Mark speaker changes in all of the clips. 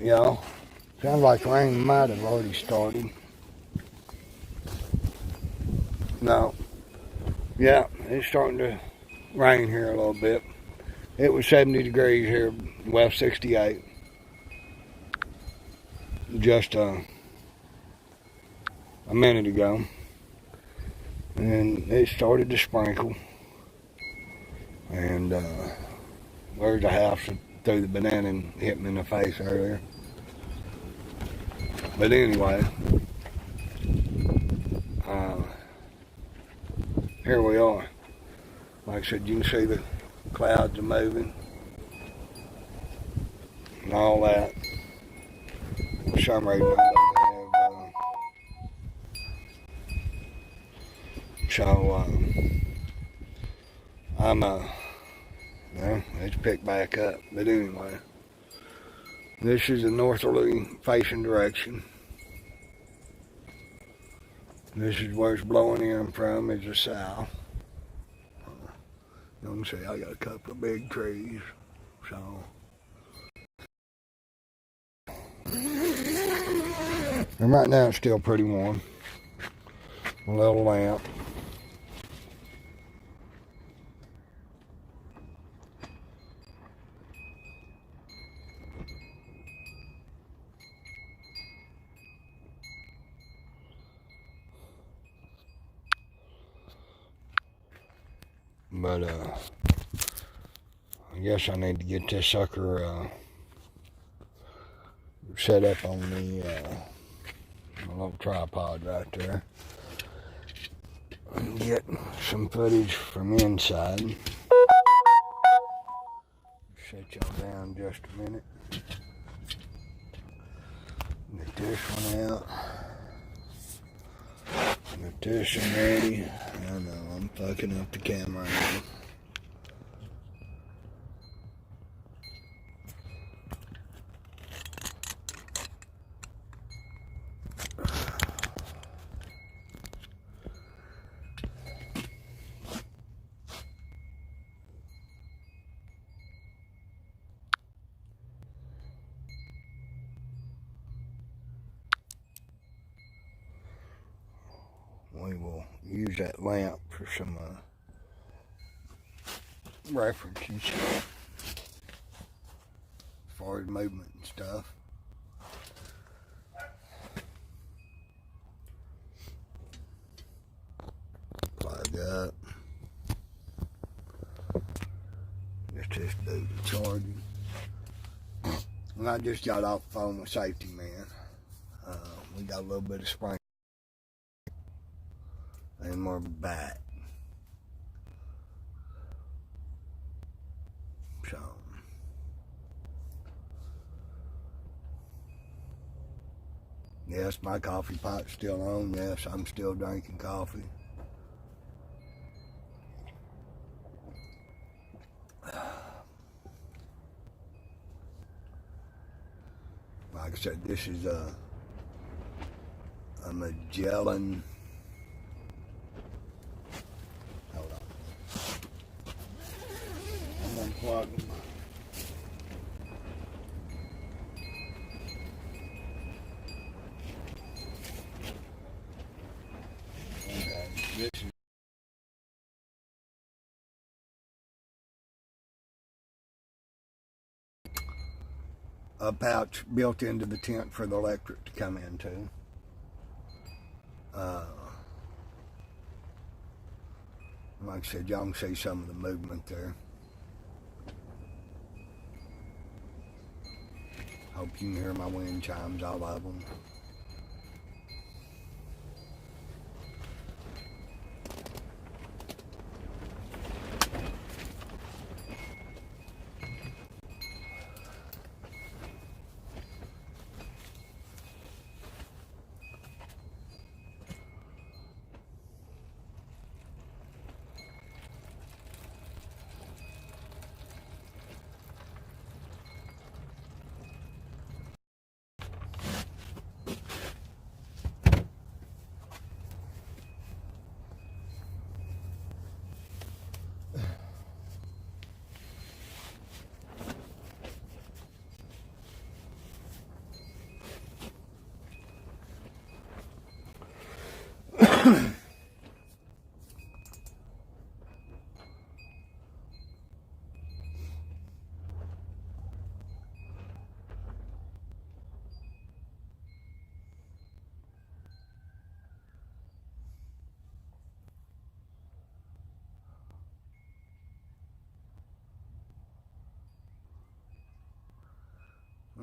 Speaker 1: y'all. Sounds like rain might have already started. No. Yeah, it's starting to rain here a little bit. It was 70 degrees here, well, 68. Just a minute ago. And it started to sprinkle. And there's a house that threw the banana and hit me in the face earlier. But anyway, here we are. Like I said, you can see the clouds are moving and all that. For some reason, I don't have. So I'm well, it's picked back up. But anyway, this is the northerly facing direction. This is where it's blowing in from, is the south. You can see I got a couple of big trees, so. And right now it's still pretty warm. A little lamp. But I guess I need to get this sucker set up on the little tripod right there and get some footage from inside. Set y'all down just a minute. Get this one out. Get this one ready. I know I'm fucking up the camera now. We will use that lamp for some references as far as movement and stuff. Plug up. Just do the charging. And I just got off the phone with Safety Man. We got a little bit of spring. And we're back. So yes, my coffee pot's still on. Yes, I'm still drinking coffee. Like I said, this is a Magellan. Hold on. I'm unplugging. Okay, this is a pouch built into the tent for the electric to come into. Like I said, y'all can see some of the movement there. Hope you can hear my wind chimes, all of them.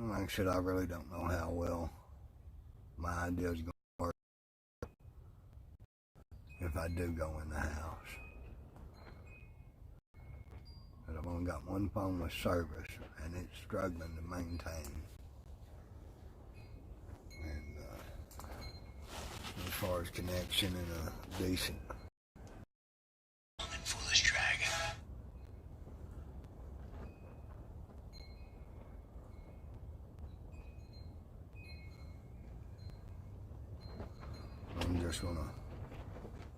Speaker 1: Like I said, I really don't know how well my idea is going to work if I do go in the house. But I've only got one phone with service, and it's struggling to maintain. And as far as connection and a decent for this dragon. I'm just gonna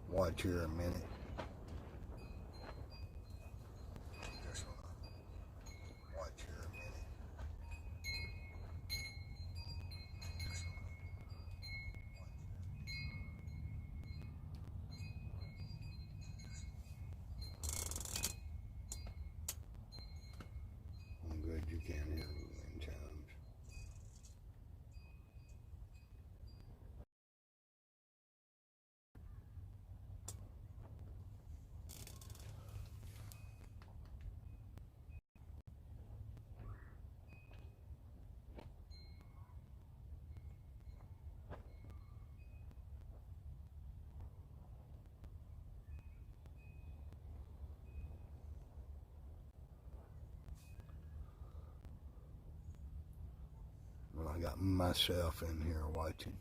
Speaker 1: watch here a minute. I'm good you can't hear me in times. Well, I got myself in here watching.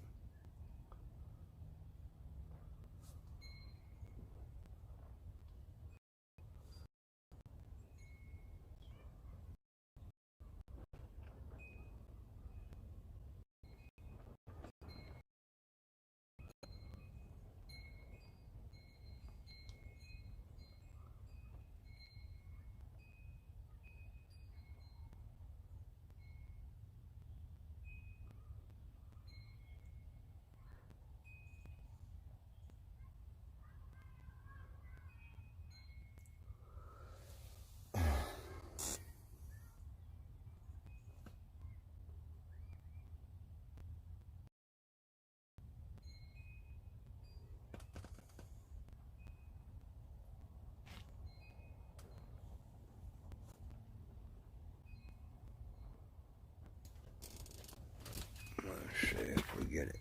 Speaker 1: Let's see if we get it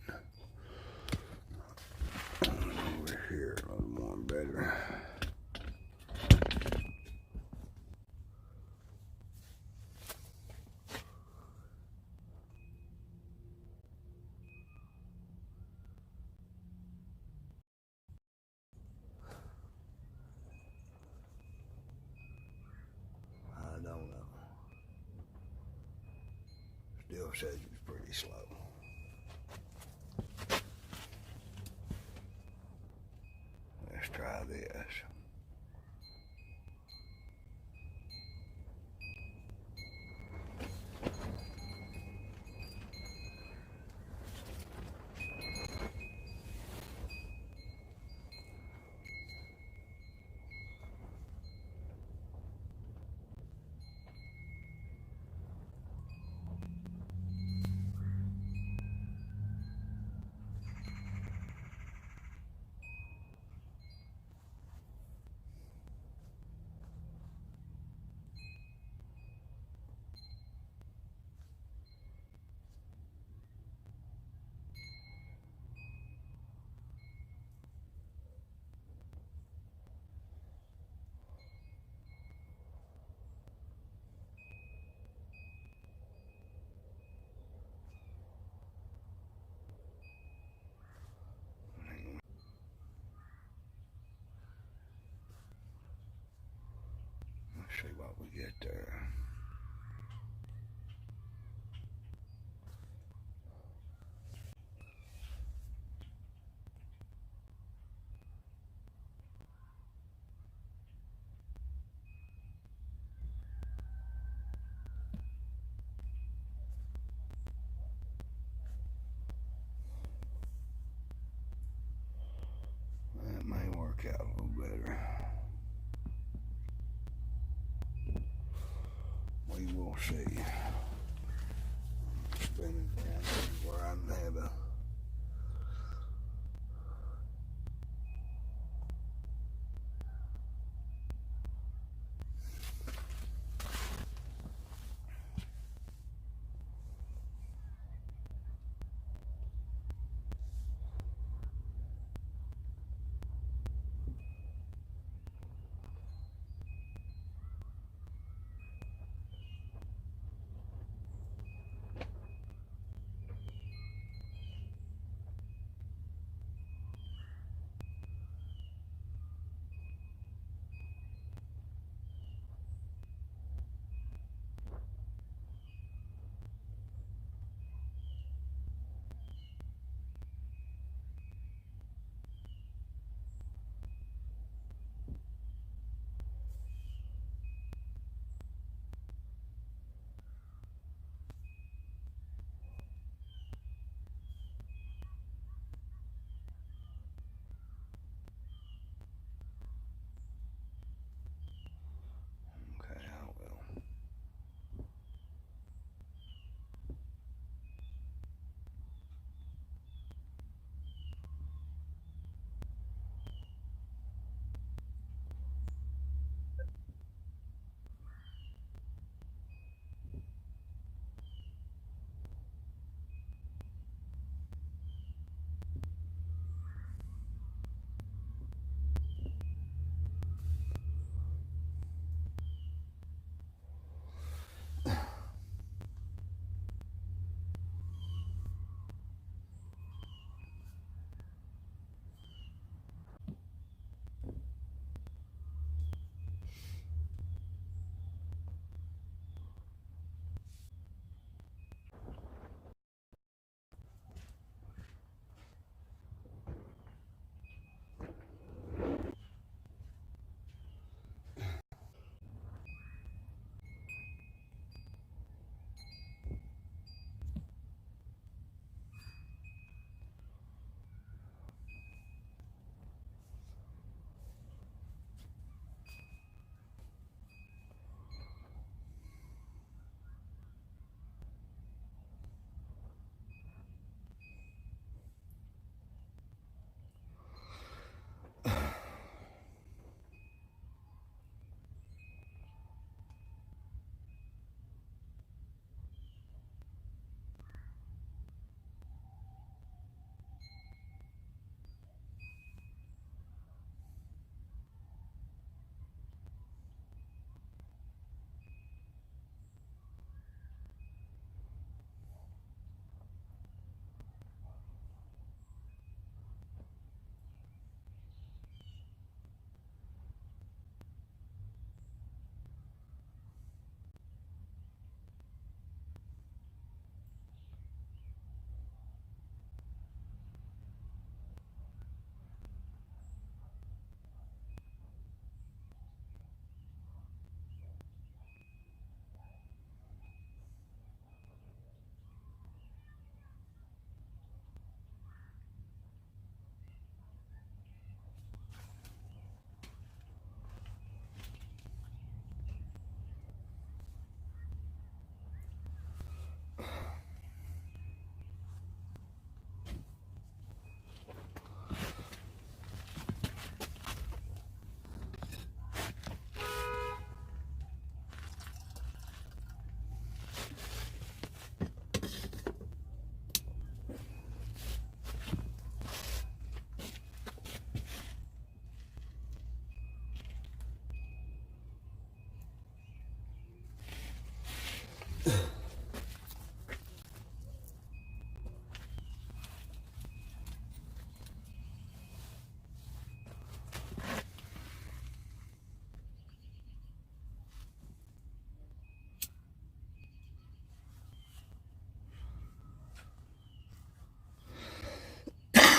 Speaker 1: over here a little more better. I don't know. Still says it's pretty slow. Let's try this. Let's see what we get there. That may work out a little better. We will see. Spinning around where I have a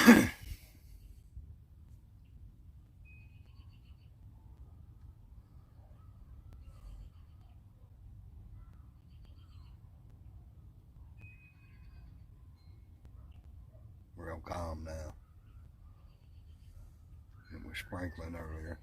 Speaker 1: Real calm now. It was sprinkling earlier.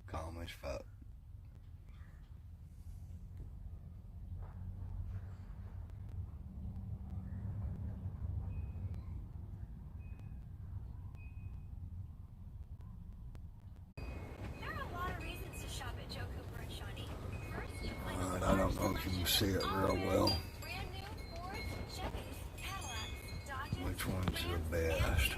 Speaker 1: Calm as fuck. I don't know if you can see it real well. Which one's the best?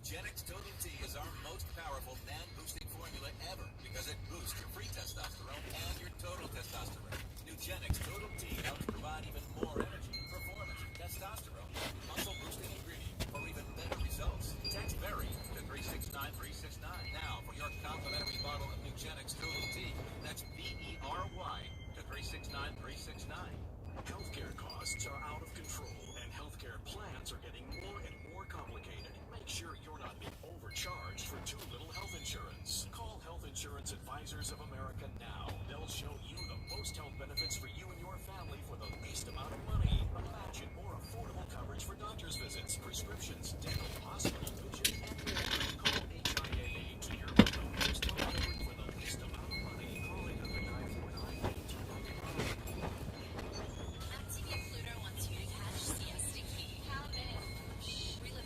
Speaker 2: Nugenix Total T is our most powerful man-boosting formula ever because it boosts your free testosterone and your total testosterone. Nugenix Total T helps provide even more energy, performance, testosterone, muscle-boosting ingredient for even better results. Text BERRY to 369369 now for your complimentary bottle of Nugenix Total T. That's BERY to 369369.
Speaker 3: Healthcare costs are out of control, and healthcare plans are getting more and more complicated. Make sure you're not being overcharged for too little health insurance. Call Health Insurance Advisors of America now. They'll show you the most health benefits for you and your family for the least amount of money. Imagine more affordable coverage for doctor's visits, prescriptions, dental, hospital, vision, and more. Call HIAA to hear about the most health coverage for the least amount of money. Call 800-949-1899.
Speaker 4: MTV Pluto wants you to catch Siesta Key. How big? We live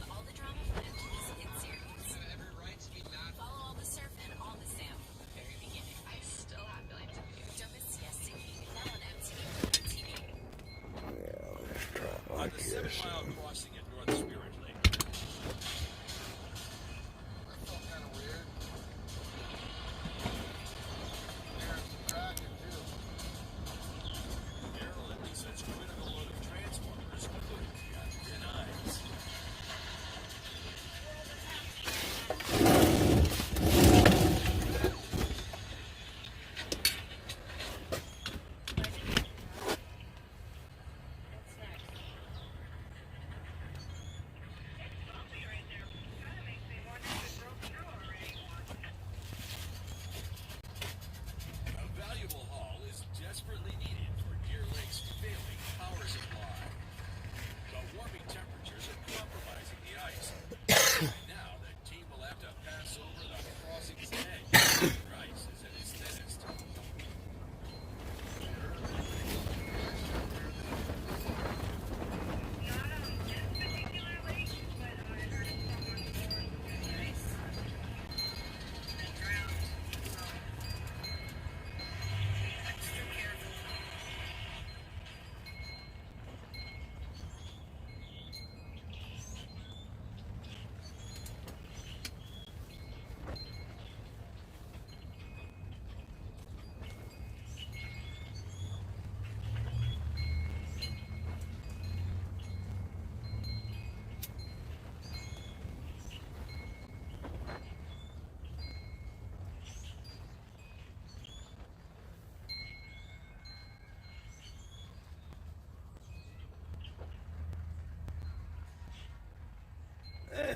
Speaker 1: Goofy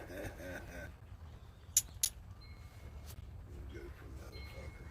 Speaker 1: motherfucker.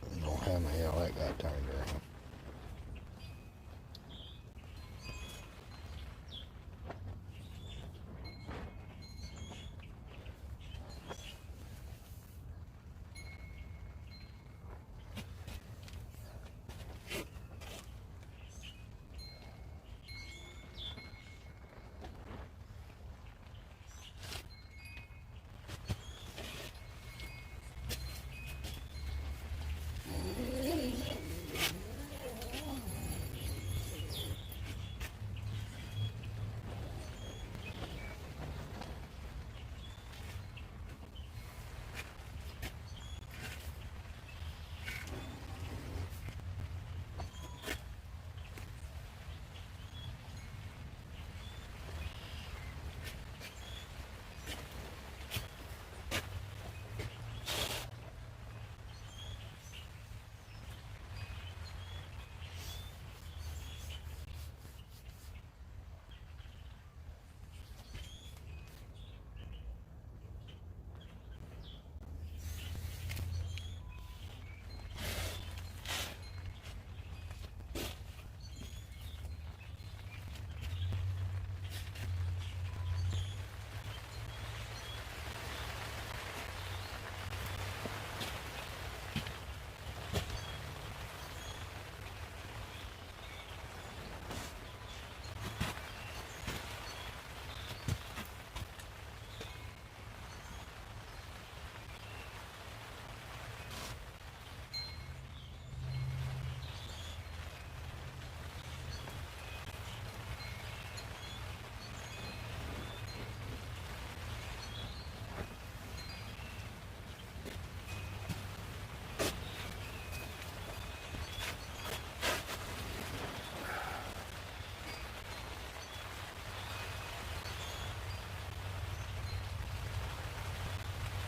Speaker 1: I don't know how the hell that got turned around.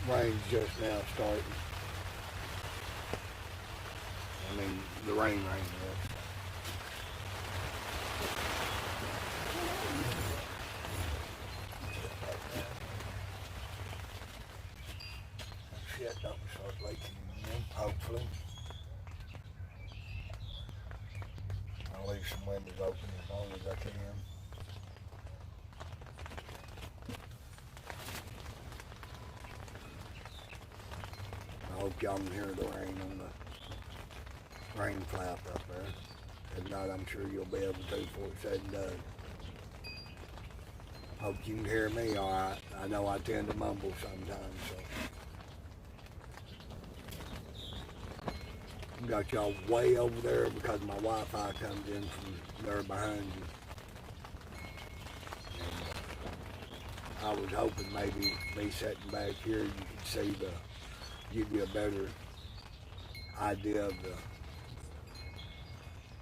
Speaker 1: Rain's just now starting. I mean, the rain was. Shit don't start leaking again, hopefully. I'll leave some windows open as long as I can. I hope y'all can hear the rain on the rain flap up there. If not, I'm sure you'll be able to before it's said and done. Hope you can hear me all right. I know I tend to mumble sometimes, so. Got y'all way over there because my Wi-Fi comes in from there behind you. And I was hoping maybe me sitting back here, you could see give you a better idea of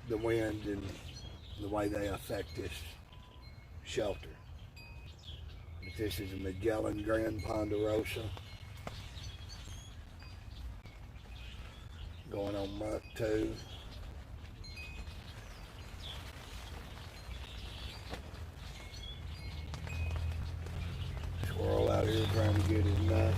Speaker 1: the wind and the way they affect this shelter. But this is a Magellan Grand Ponderosa. Going on month 2. Squirrel out here trying to get his nut.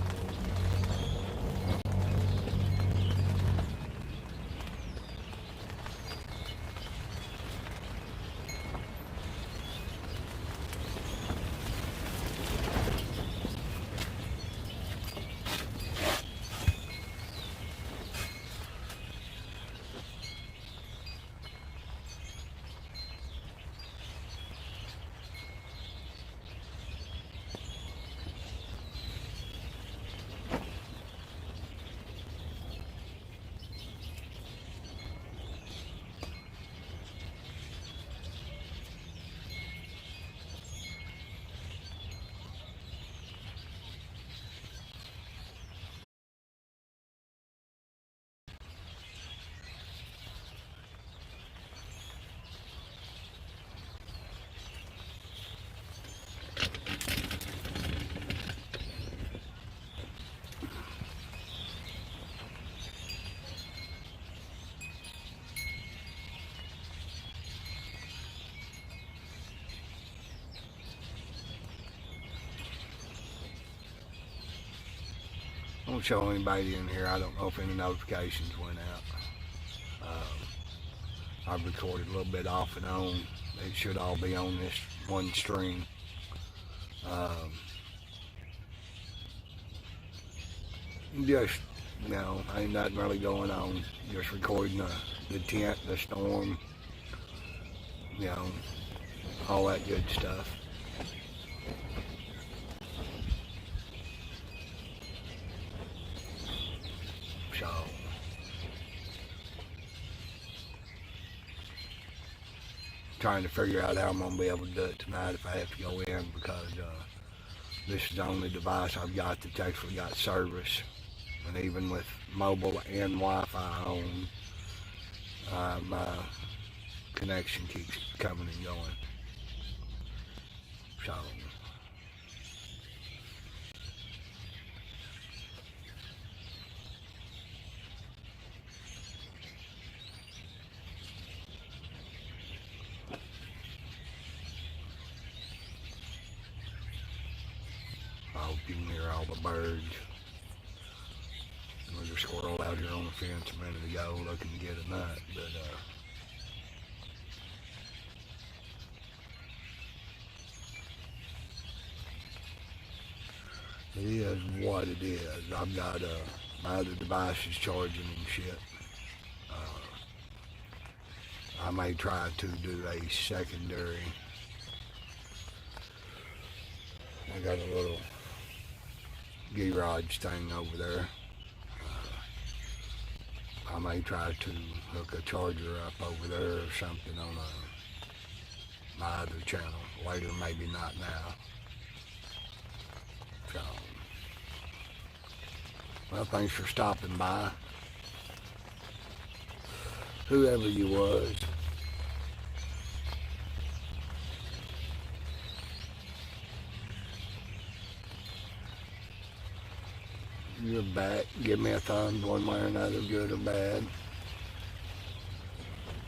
Speaker 1: won't show anybody in here. I don't know if any notifications went out. I've recorded a little bit off and on. It should all be on this one stream. Just, you know, ain't nothing really going on. Just recording the tent, the storm, you know, all that good stuff. So, trying to figure out how I'm going to be able to do it tonight if I have to go in, because this is the only device I've got that's actually got service. And even with mobile and Wi-Fi on, my connection keeps coming and going. So, I hope you can hear all the birds. There's a squirrel out here on the fence a minute ago looking to get a nut, but it is what it is. I've got my other devices charging and shit. I may try to do a secondary. I got a little garage thing over there. I may try to hook a charger up over there or something on my other channel. Later, maybe not now. So, well, thanks for stopping by. Whoever you was. You're back. Give me a thumbs one way or another, good or bad.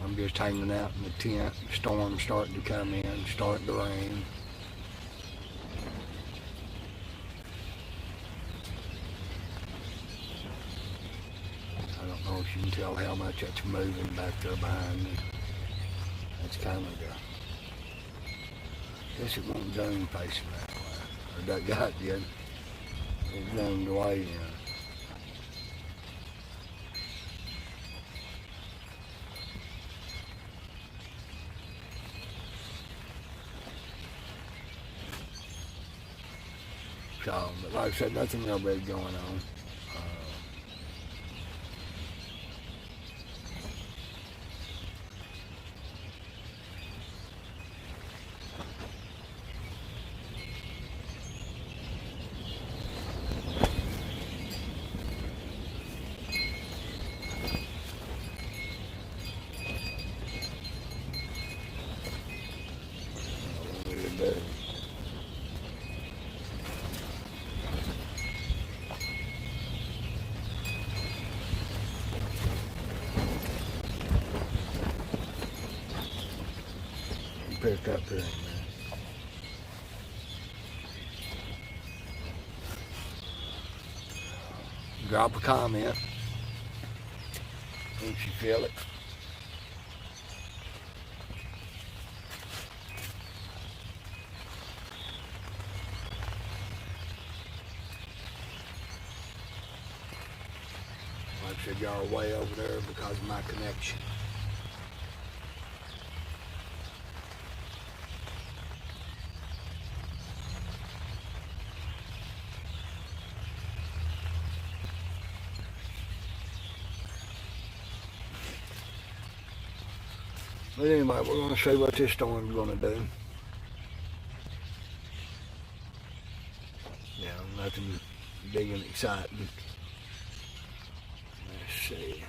Speaker 1: I'm just hanging out in the tent. The storm's starting to come in, starting to rain. I don't know if you can tell how much that's moving back there behind me. That's kind of guess it won't zoom facing that way. Or that guy did. It zoomed away in. So, but like I said, nothing real big going on. Pick up here in a minute. Drop a comment if you feel it. Like I said, y'all are way over there because of my connection. But anyway, we're going to see what this storm's going to do. Yeah, nothing big and exciting. Let's see.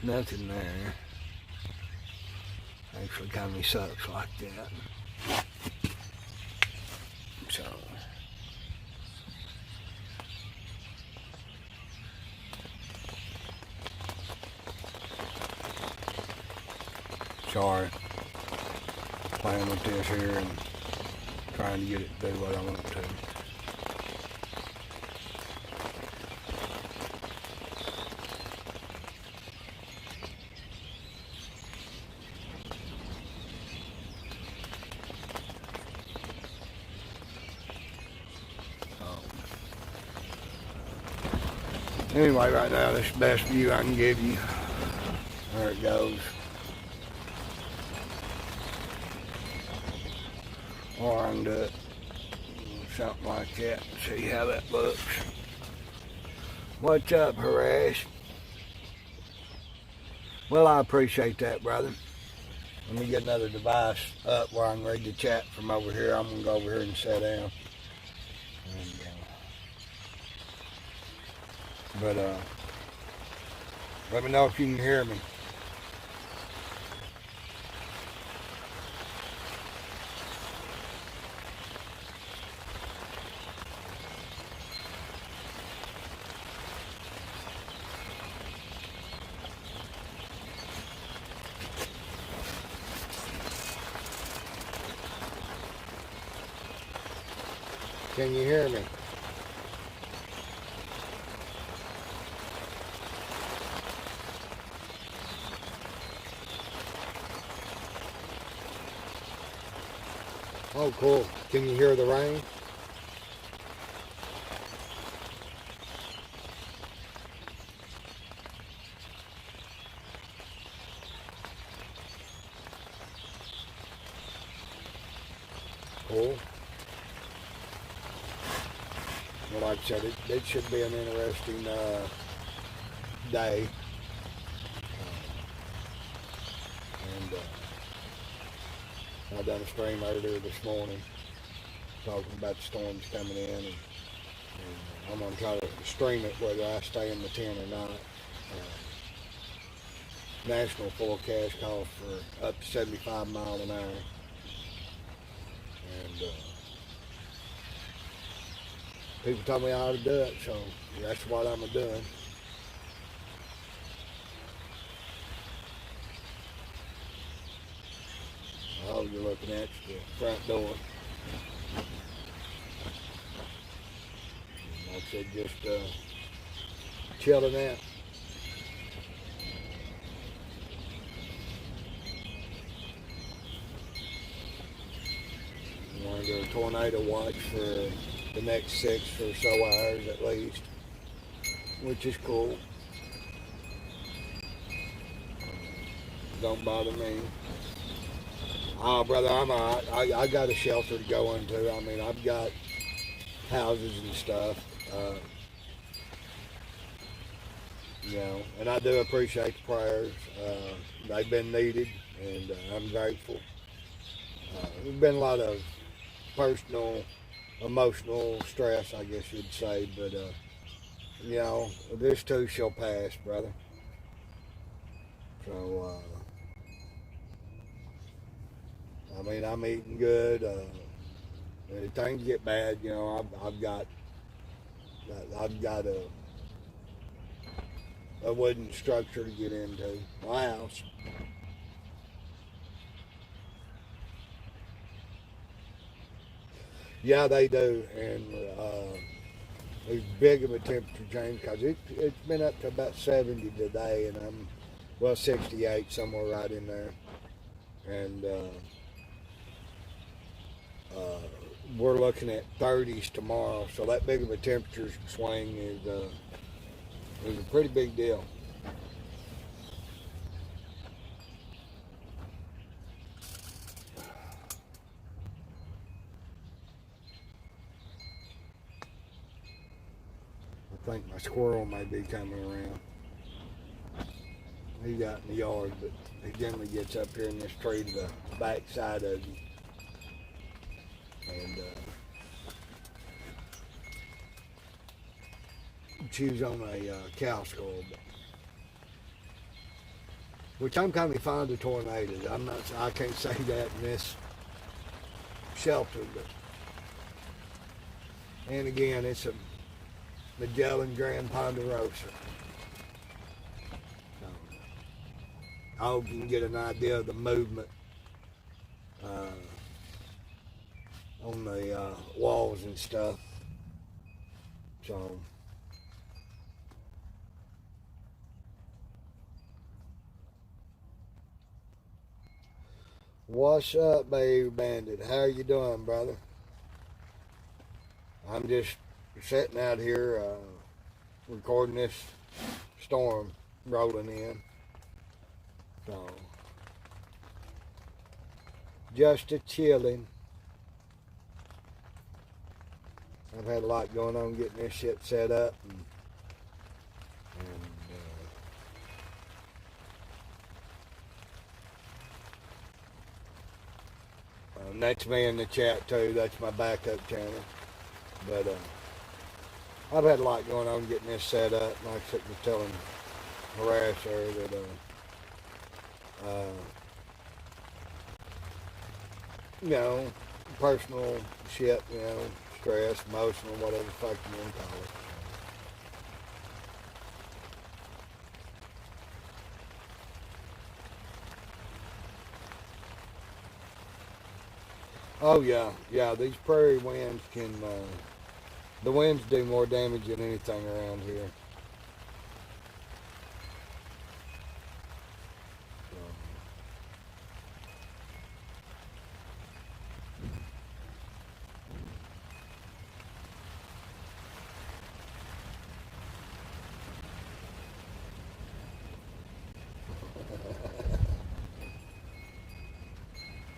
Speaker 1: Nothing there. Actually kind of sucks like that. So. Sorry. playing with this here and trying to get it to do what I want it to. Anyway, right now, this is the best view I can give you. There it goes. Or I can do it something like that. See how that looks. What's up, Harass? Well, I appreciate that, brother. Let me get another device up where I can read the chat from over here. I'm going to go over here and sit down. But let me know if you can hear me. Can you hear me? Oh, cool. Can you hear the rain? Cool. Well, like I said, it should be an interesting day. I done a stream earlier this morning talking about the storms coming in, and I'm going to try to stream it whether I stay in the tent or not. National forecast calls for up to 75 miles an hour, and people told me I ought to do it, so that's what I'm doing. Oh, you're looking at the front door. Like I said, just chilling out. I'm going to do a tornado watch for the next 6 or so hours at least, which is cool. Don't bother me. Oh, brother, I'm all right. I got a shelter to go into. I mean, I've got houses and stuff, you know, and I do appreciate the prayers. They've been needed, and I'm grateful. There's been a lot of personal, emotional stress, I guess you'd say, but, you know, this too shall pass, brother. So, I mean, I'm eating good. If things get bad, you know, I've got a wooden structure to get into my house. Yeah, they do, and it's big of a temperature change because it's been up to about 70 today, and I'm, well, 68, somewhere right in there, and we're looking at 30s tomorrow, so that big of a temperature swing is a pretty big deal. I think my squirrel may be coming around. He's out in the yard, but he generally gets up here in this tree to the back side of you. And chews on a cow skull, which I'm kind of fond of tornadoes. I can't say that in this shelter, but, and again, it's a Magellan Grand Ponderosa. I hope you can get an idea of the movement on the walls and stuff. So, what's up, Baby Bandit? How you doing, brother? I'm just sitting out here recording this storm rolling in. So, just a chilling. I've had a lot going on getting this shit set up, and that's me in the chat too. That's my backup channel. But I've had a lot going on getting this set up. Like I was telling Harasser that you know, personal shit, you know, stress, emotional, whatever the fuck you want to call it. Oh yeah, these prairie winds can, the winds do more damage than anything around here.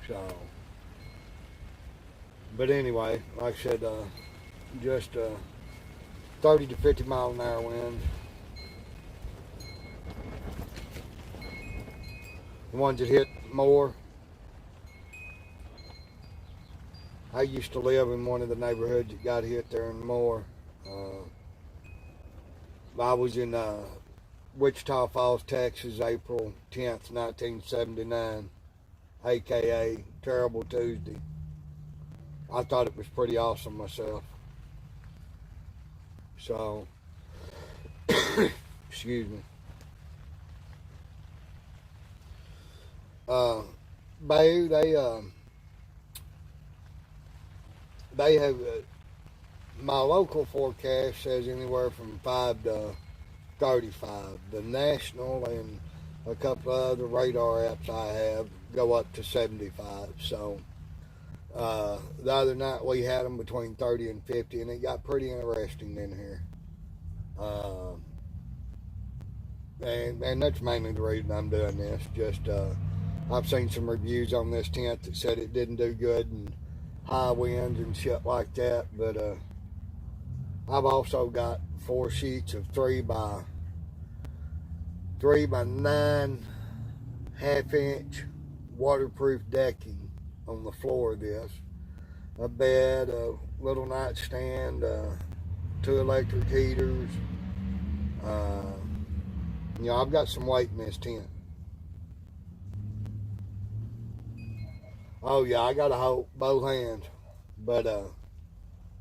Speaker 1: So, but anyway, like I said, just 30 to 50 mile an hour winds. The ones that hit more. I used to live in one of the neighborhoods that got hit there and more. I was in Wichita Falls, Texas, April 10th, 1979, aka Terrible Tuesday. I thought it was pretty awesome myself. So, excuse me. Bayou, they have, my local forecast says anywhere from 5 to 35. The national and a couple of other radar apps I have go up to 75. So, the other night we had them between 30 and 50, and it got pretty interesting in here. And that's mainly the reason I'm doing this. Just, I've seen some reviews on this tent that said it didn't do good and high winds and shit like that, but I've also got 4 sheets of 3 by 9 half-inch waterproof decking on the floor of this. A bed, a little nightstand, 2 electric heaters. You know, I've got some weight in this tent. Oh yeah, I got to hold both hands. But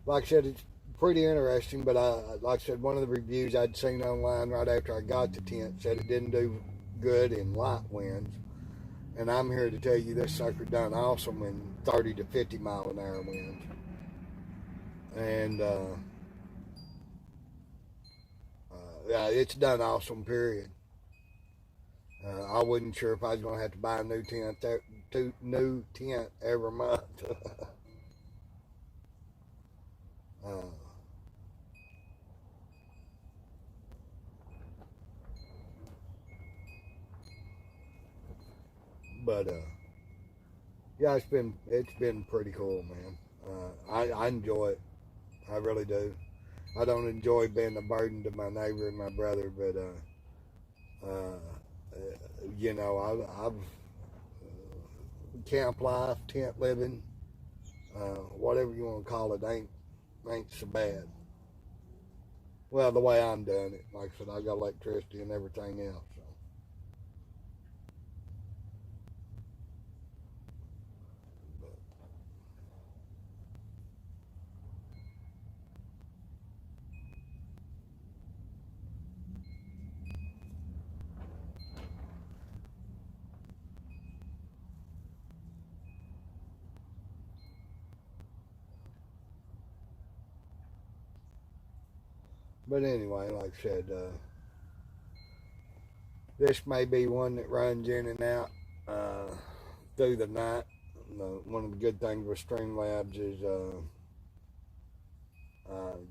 Speaker 1: like I said, it's pretty interesting. But like I said, one of the reviews I'd seen online right after I got the tent said it didn't do good in light winds. And I'm here to tell you this sucker done awesome in 30 to 50 mile an hour winds. And yeah, it's done awesome, period. I wasn't sure if I was going to have to buy a new tent every month. But yeah, it's been pretty cool, man. I enjoy it. I really do. I don't enjoy being a burden to my neighbor and my brother, but you know, I've camp life, tent living, whatever you want to call it, ain't so bad. Well, the way I'm doing it, like I said, I got electricity and everything else. So. But anyway, like I said, this may be one that runs in and out through the night. One of the good things with Streamlabs is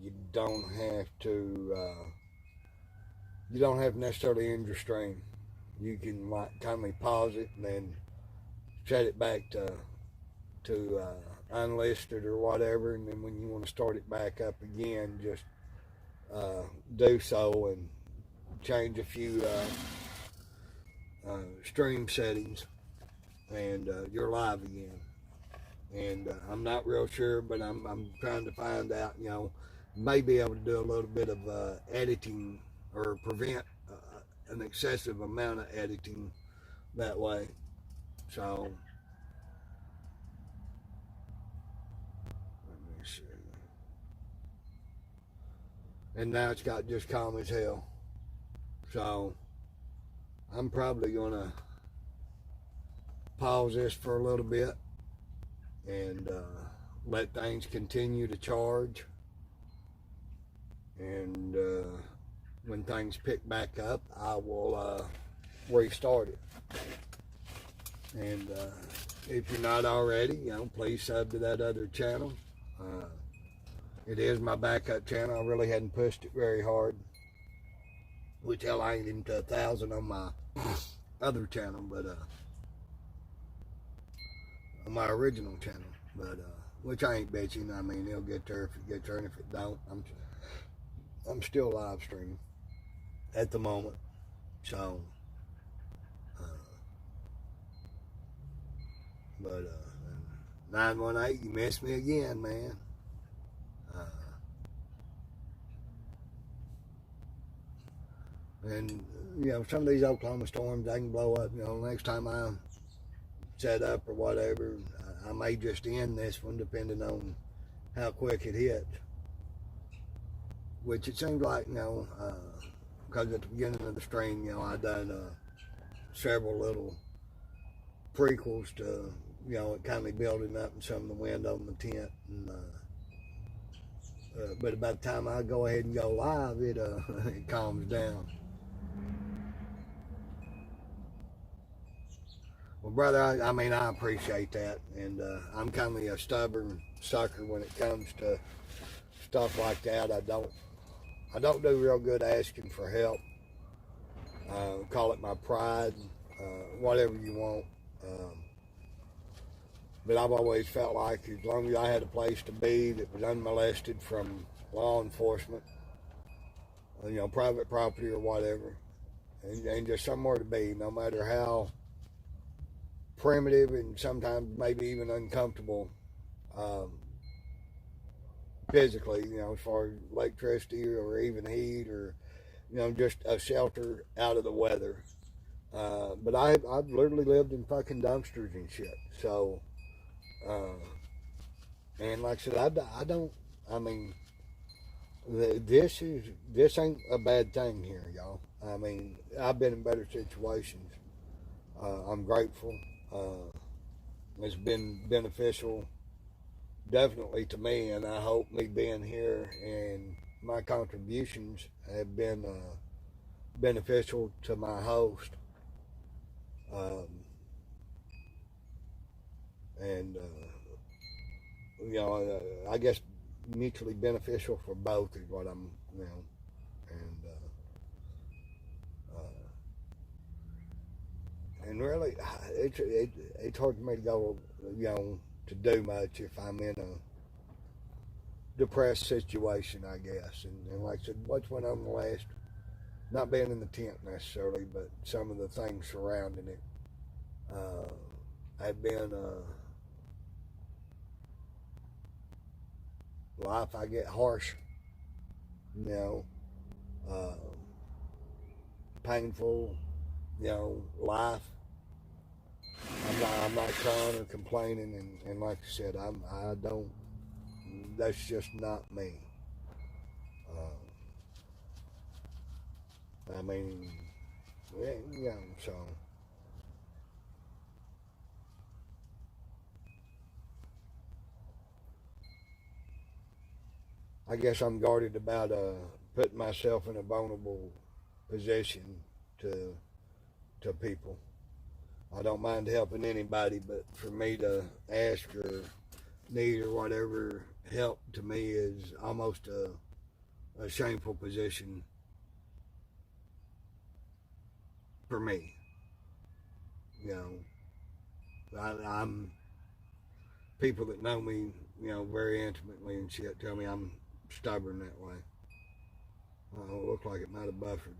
Speaker 1: you don't have to necessarily end your stream. You can like kindly pause it and then set it back to unlisted or whatever, and then when you want to start it back up again, just do so and change a few stream settings, and you're live again. And I'm not real sure, but I'm trying to find out. May be able to do a little bit of editing or prevent an excessive amount of editing that way. So let me see. And now it's got just calm as hell. So I'm probably gonna pause this for a little bit and let things continue to charge. And when things pick back up, I will restart it. And if you're not already, please sub to that other channel. It is my backup channel. I really hadn't pushed it very hard, which hell, I ain't even to 1,000 on my other channel, but on my original channel. But which I ain't bitching. I mean, it'll get there if it gets there, and if it don't, I'm still live streaming at the moment. So, but 918, you missed me again, man. And some of these Oklahoma storms, they can blow up. Next time I set up or whatever, I may just end this one depending on how quick it hits. Which it seems like, because at the beginning of the stream, I done several little prequels to, it kind of building up and some of the wind on the tent. And, but by the time I go ahead and go live, it it calms down. Well, brother, I appreciate that, and I'm kind of a stubborn sucker when it comes to stuff like that. I don't do real good asking for help. Call it my pride, whatever you want. But I've always felt like as long as I had a place to be that was unmolested from law enforcement, private property or whatever, and just somewhere to be, no matter how primitive and sometimes maybe even uncomfortable physically, as far as electricity or even heat or, just a shelter out of the weather. But I've literally lived in fucking dumpsters and shit. So, and like I said, this ain't a bad thing here, y'all. I've been in better situations. I'm grateful. It's been beneficial, definitely to me, and I hope me being here and my contributions have been beneficial to my host, and I guess mutually beneficial for both is what I'm, and and really, it's hard for me to go, to do much if I'm in a depressed situation, I guess. And like I said, what's went on the last, not being in the tent necessarily, but some of the things surrounding it, have been life. I get harsh, painful, life. I'm not crying or complaining, and like I said, I don't. That's just not me. So I guess I'm guarded about putting myself in a vulnerable position to people. I don't mind helping anybody, but for me to ask or need or whatever help to me is almost a shameful position for me. You know, I'm people that know me, you know, very intimately and shit tell me I'm stubborn that way. It looked like it might have buffered.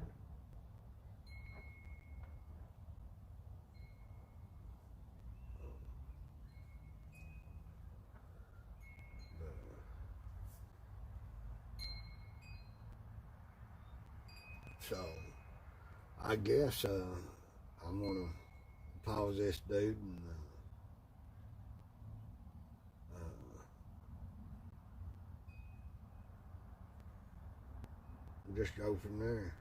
Speaker 1: So, I guess I'm gonna pause this dude and just go from there.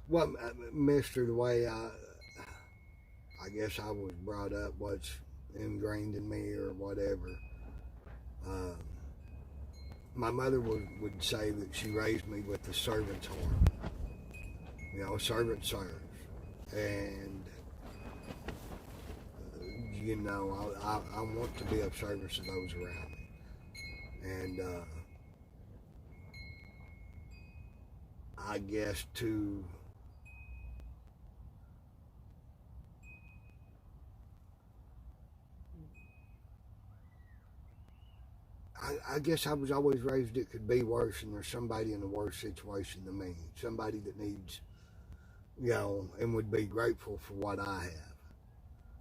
Speaker 1: Well, Mister, the way I guess I was brought up, what's ingrained in me or whatever. Um, my mother would say that she raised me with the servant's heart. You know, servant serves. And, you know, I want to be of service to those around me. And I guess I guess I was always raised it could be worse, and there's somebody in a worse situation than me. Somebody that needs, you know, and would be grateful for what I have.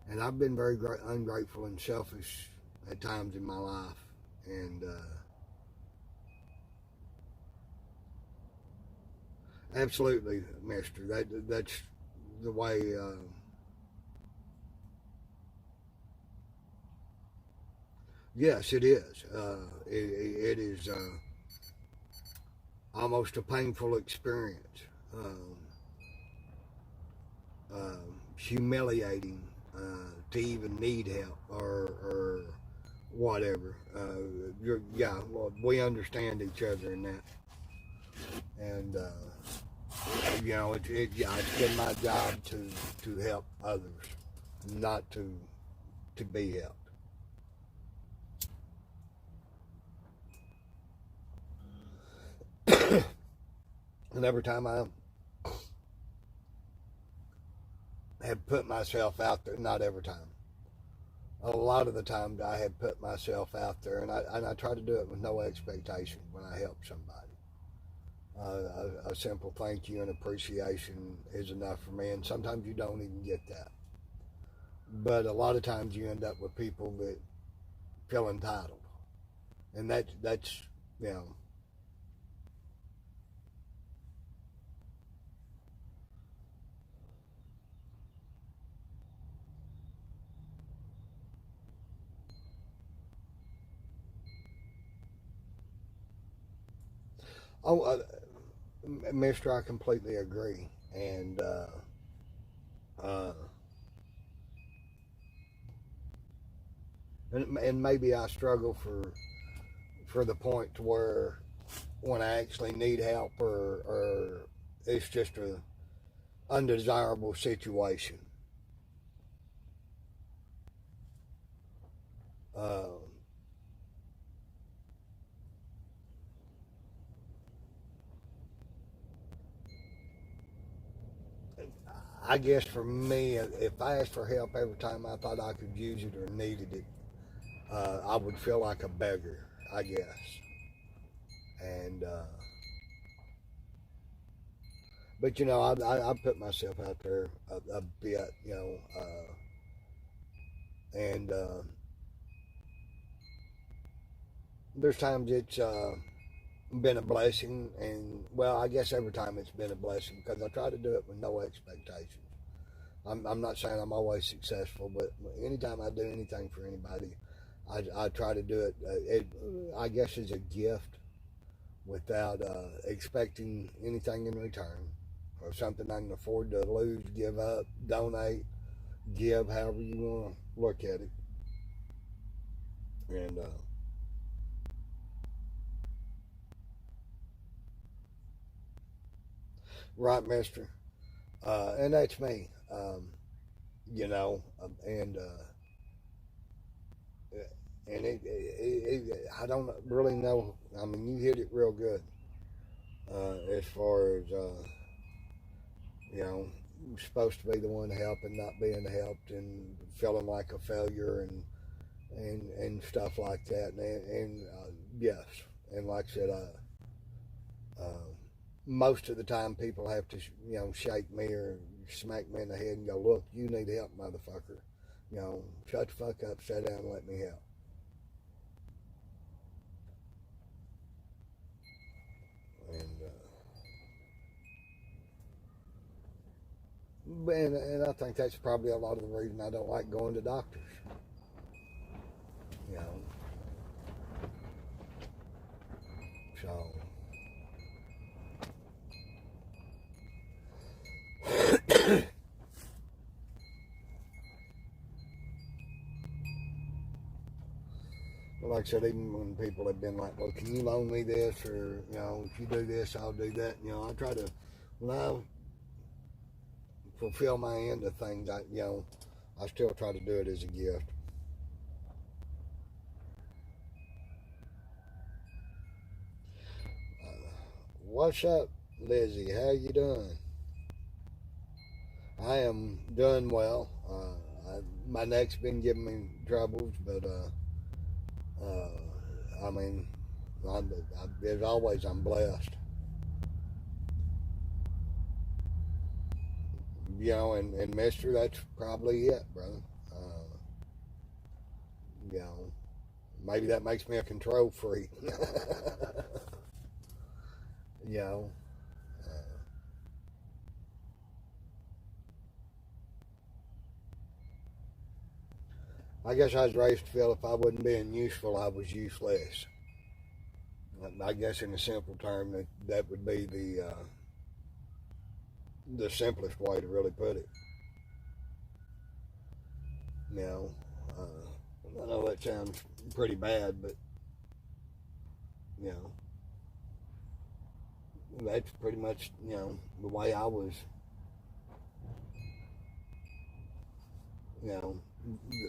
Speaker 1: And I've been very ungrateful and selfish at times in my life. And absolutely, Mister, that's the way. Yes, it is. It is almost a painful experience, humiliating to even need help or whatever. Yeah, well, we understand each other in that, and you know, it's been my job to help others, not to be helped. And every time I have put myself out there, not every time, a lot of the times I have put myself out there, and I try to do it with no expectation when I help somebody. A simple thank you and appreciation is enough for me, and sometimes you don't even get that. But a lot of times you end up with people that feel entitled, and that's you know. Oh, Mister, I completely agree, and uh, and maybe I struggle for the point to where when I actually need help or it's just a undesirable situation. Uh, I guess for me, if I asked for help every time I thought I could use it or needed it, I would feel like a beggar, I guess. And but you know, I put myself out there a bit, you know, and there's times it's been a blessing, and well, I guess every time it's been a blessing because I try to do it with no expectations. I'm not saying I'm always successful, but anytime I do anything for anybody, I try to do it, I guess, as a gift without expecting anything in return or something I can afford to lose, give up, donate, give, however you want look at it. And right, mister. And that's me. You know, and I don't really know. I mean, you hit it real good as far as you know, you're supposed to be the one helping, not being helped, and feeling like a failure, and stuff like that. And yes, and like I said, most of the time people have to, you know, shake me or smack me in the head and go, look, you need help, motherfucker. You know, shut the fuck up, sit down, and let me help. And I think that's probably a lot of the reason I don't like going to doctors. You know, so. Like I said, even when people have been like, well, can you loan me this? Or, you know, if you do this, I'll do that. You know, I try to, when I fulfill my end of things, you know, I still try to do it as a gift. What's up, Lizzie? How you doing? I am doing well. My neck's been giving me troubles, but I mean, as always, I'm blessed. You know, and Mister, that's probably it, brother. You know, maybe that makes me a control freak. You know, I guess I was raised to feel if I wasn't being useful, I was useless. I guess in a simple term, that would be the simplest way to really put it. You know, I know that sounds pretty bad, but you know, that's pretty much, you know, the way I was, you know,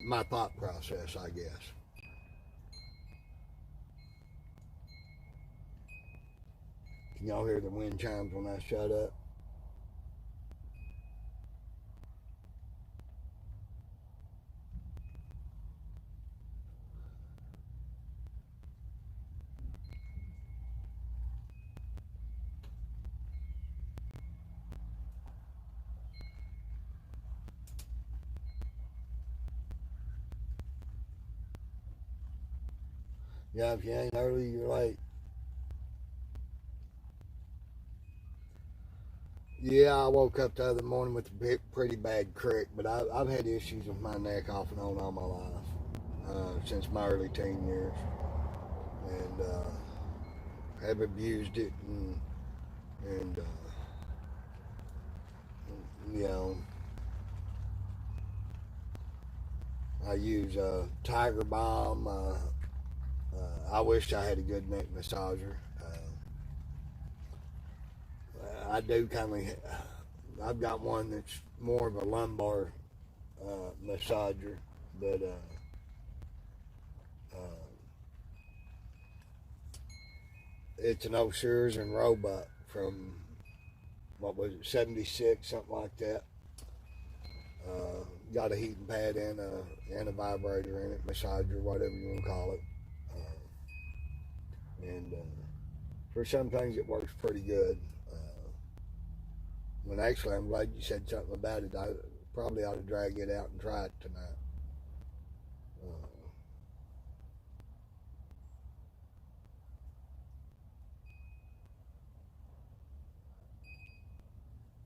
Speaker 1: my thought process, I guess. Can y'all hear the wind chimes when I shut up? Yeah, if you ain't early, you're late. Yeah, I woke up the other morning with a pretty bad crick, but I've had issues with my neck off and on all my life, since my early teen years, and have abused it, and you know, I use Tiger Balm. I wish I had a good neck massager. I do kind of. I've got one that's more of a lumbar massager, but it's an O'Shears and Roebuck from what was it, '76, something like that. Got a heating pad and a vibrator in it, massager, whatever you want to call it. And for some things, it works pretty good. When actually, I'm glad you said something about it. I probably ought to drag it out and try it tonight. Uh,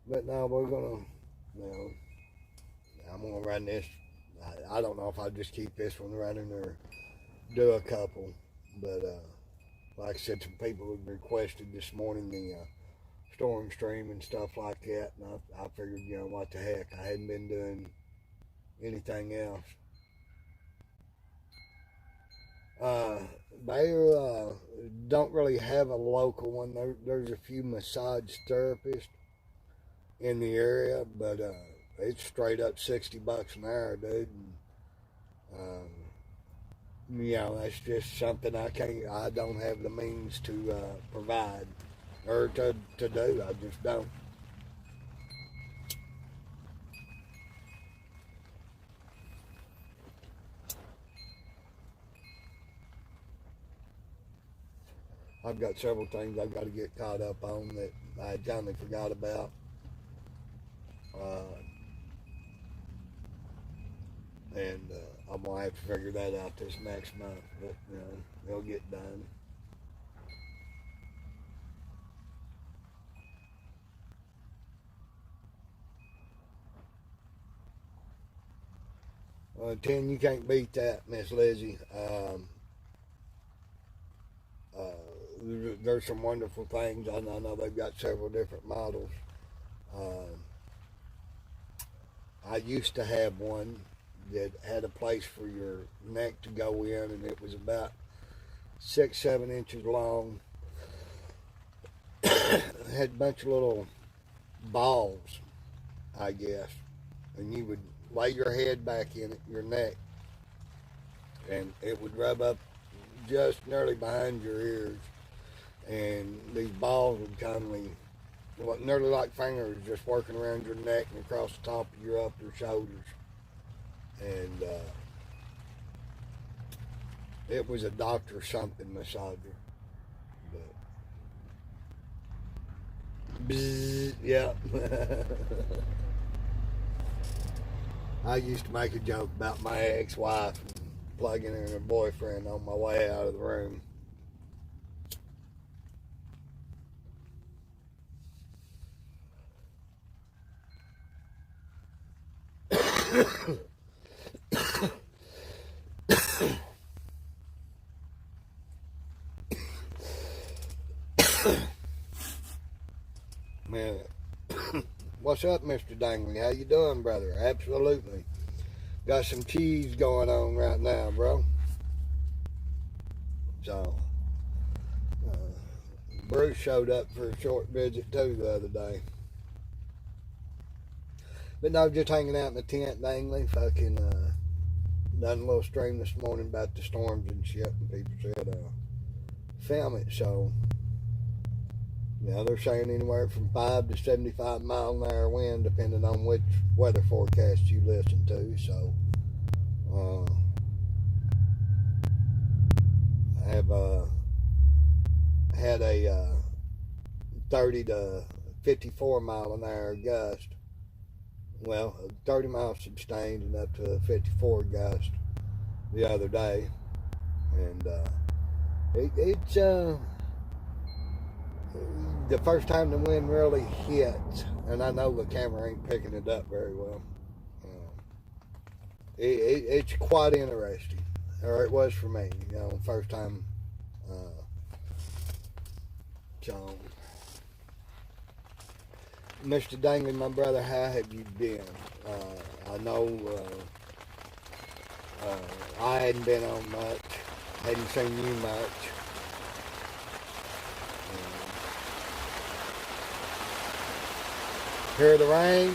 Speaker 1: but no, we're gonna, you know, I'm gonna run this. I don't know if I'll just keep this one running or do a couple, but like I said, some people had requested this morning the storm stream and stuff like that, and I figured, you know, what the heck, I hadn't been doing anything else. They don't really have a local one. There's a few massage therapists in the area, but it's straight up $60 an hour, dude. And, that's just something I don't have the means to provide or to do. I just don't. I've got several things I've got to get caught up on that I kind of forgot about. And I'm going to have to figure that out this next month. But, it'll get done. Tim, you can't beat that, Miss Lizzie. There's some wonderful things. I know they've got several different models. I used to have one that had a place for your neck to go in, and it was about 6-7 inches long. It had a bunch of little balls, I guess, and you would lay your head back in it, your neck, and it would rub up just nearly behind your ears, and these balls would look nearly like fingers just working around your neck and across the top of your upper shoulders. And it was a Dr. something massager. But bzzz, yeah. I used to make a joke about my ex-wife plugging in her boyfriend on my way out of the room. Man, what's up, Mr. Dangley? How you doing, brother? Absolutely. Got some cheese going on right now, bro. So, Bruce showed up for a short visit too the other day. But no, just hanging out in the tent, Dangley. Fucking done a little stream this morning about the storms and shit, and people said film it. So, they're saying anywhere from 5 to 75 mile an hour wind, depending on which weather forecast you listen to. So, I have had a 30 to 54 mile an hour gust. Well, 30 miles sustained and up to 54 gust the other day, and it's the first time the wind really hits, and I know the camera ain't picking it up very well. It's quite interesting, or it was for me, first time. So, Mr. Dangley, my brother, how have you been? I know I hadn't been on much, hadn't seen you much. Hear the rain?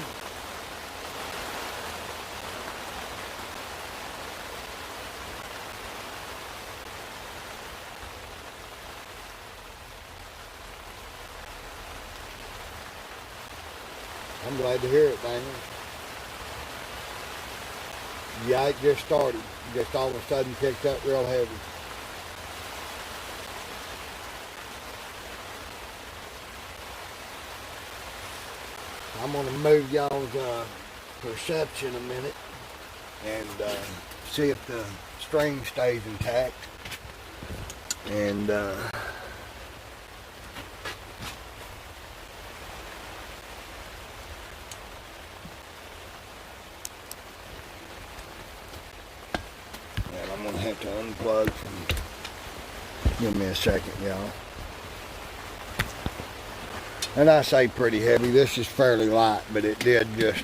Speaker 1: I'm glad to hear it, Daniel. Yeah, it just started. Just all of a sudden picked up real heavy. I'm going to move y'all's perception a minute and see if the string stays intact. And I'm going to have to unplug from... Give me a second, y'all. And I say pretty heavy. This is fairly light, but it did just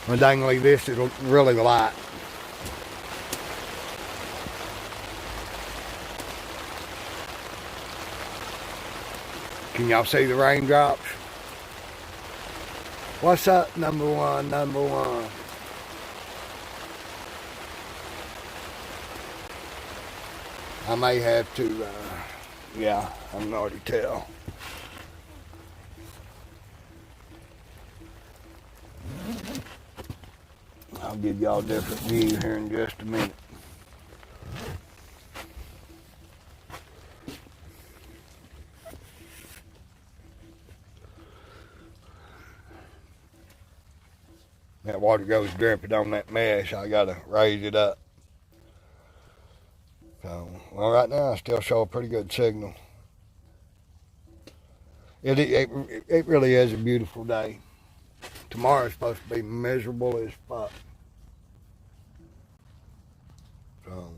Speaker 1: And dangly, this is really light. Can y'all see the raindrops? What's up, number one, number one? I may have to, yeah, I can already tell. I'll give y'all a different view here in just a minute. That water goes dripping on that mesh. I gotta raise it up. So, well, right now I still show a pretty good signal. It really is a beautiful day. Tomorrow's supposed to be miserable as fuck. So,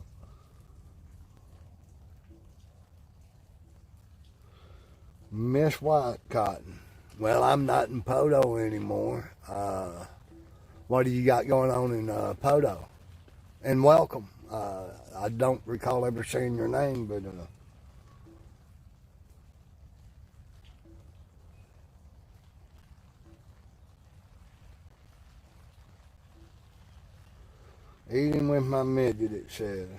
Speaker 1: Miss White Cotton. Well, I'm not in Poto anymore. What do you got going on in Poto? And welcome. I don't recall ever seeing your name, but eating with my midget, it says.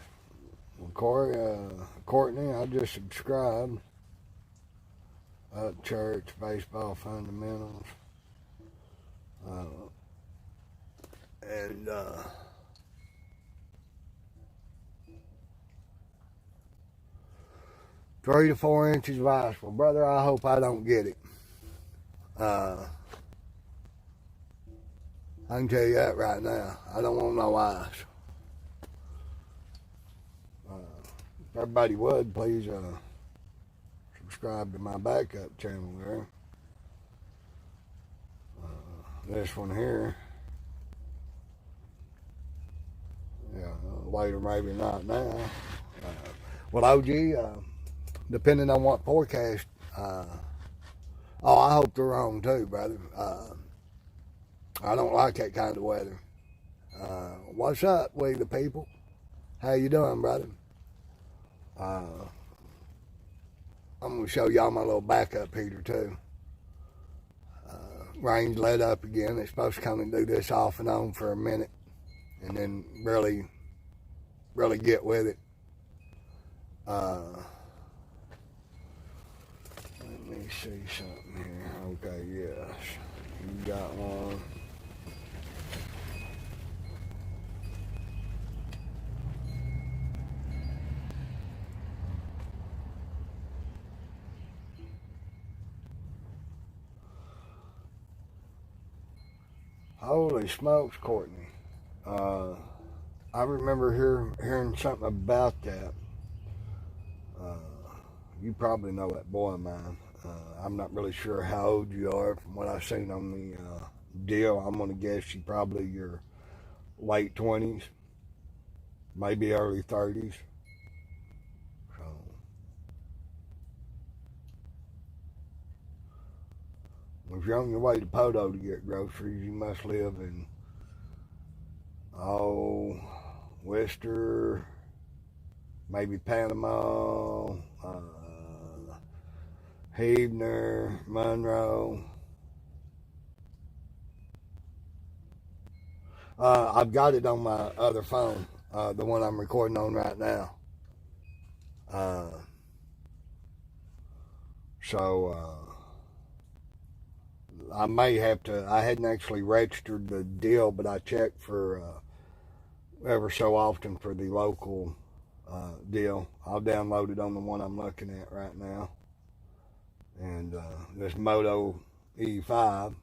Speaker 1: Well, Courtney, I just subscribed. Church, baseball fundamentals. And 3 to 4 inches of ice. Well, brother, I hope I don't get it. I can tell you that right now. I don't want no ice. If everybody would, please subscribe to my backup channel there. This one here. Yeah, later, maybe not now. Well, OG, depending on what forecast, I hope they're wrong too, brother. I don't like that kind of weather. What's up, we the people? How you doing, brother? I'm going to show y'all my little backup heater too. Rain's let up again. It's supposed to come and do this off and on for a minute and then really get with it. Let me see something here. Okay, yes. You got one. Holy smokes, Courtney. I remember hearing something about that. You probably know that boy of mine. I'm not really sure how old you are. From what I've seen on the deal, I'm going to guess you probably your late 20s, maybe early 30s. So, if you're on your way to Poto to get groceries, you must live in, Worcester, maybe Panama, Heavener, Monroe. I've got it on my other phone, the one I'm recording on right now. I may have to, I hadn't actually registered the deal, but I checked for ever so often for the local deal. I'll download it on the one I'm looking at right now. And this Moto E5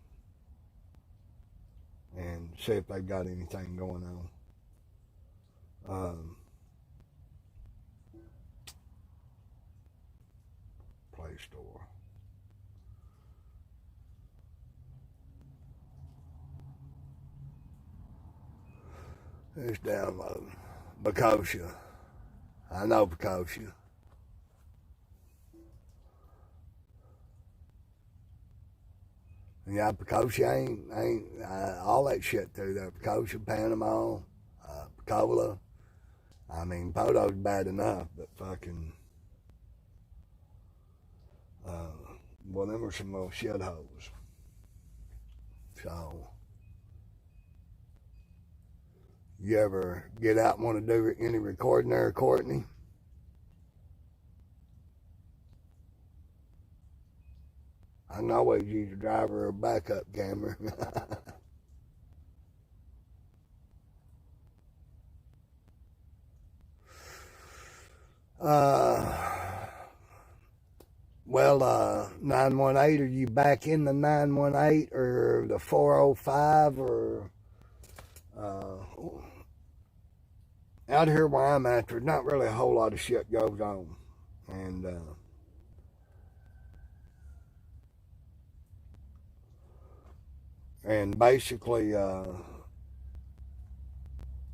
Speaker 1: and see if they've got anything going on. Play Store. It's downloading. Bacosia. I know Bacosia. Yeah, Pecosia ain't all that shit through there. Pecosia, Panama, Pecola. I mean, Poto's bad enough, but fucking, well, them are some little shitholes. So, you ever get out and want to do any recording there, Courtney? I can always use a driver or a backup camera. Well, 918, are you back in the 918 or the 405 or out here where I'm at, there's not really a whole lot of shit goes on. And basically, and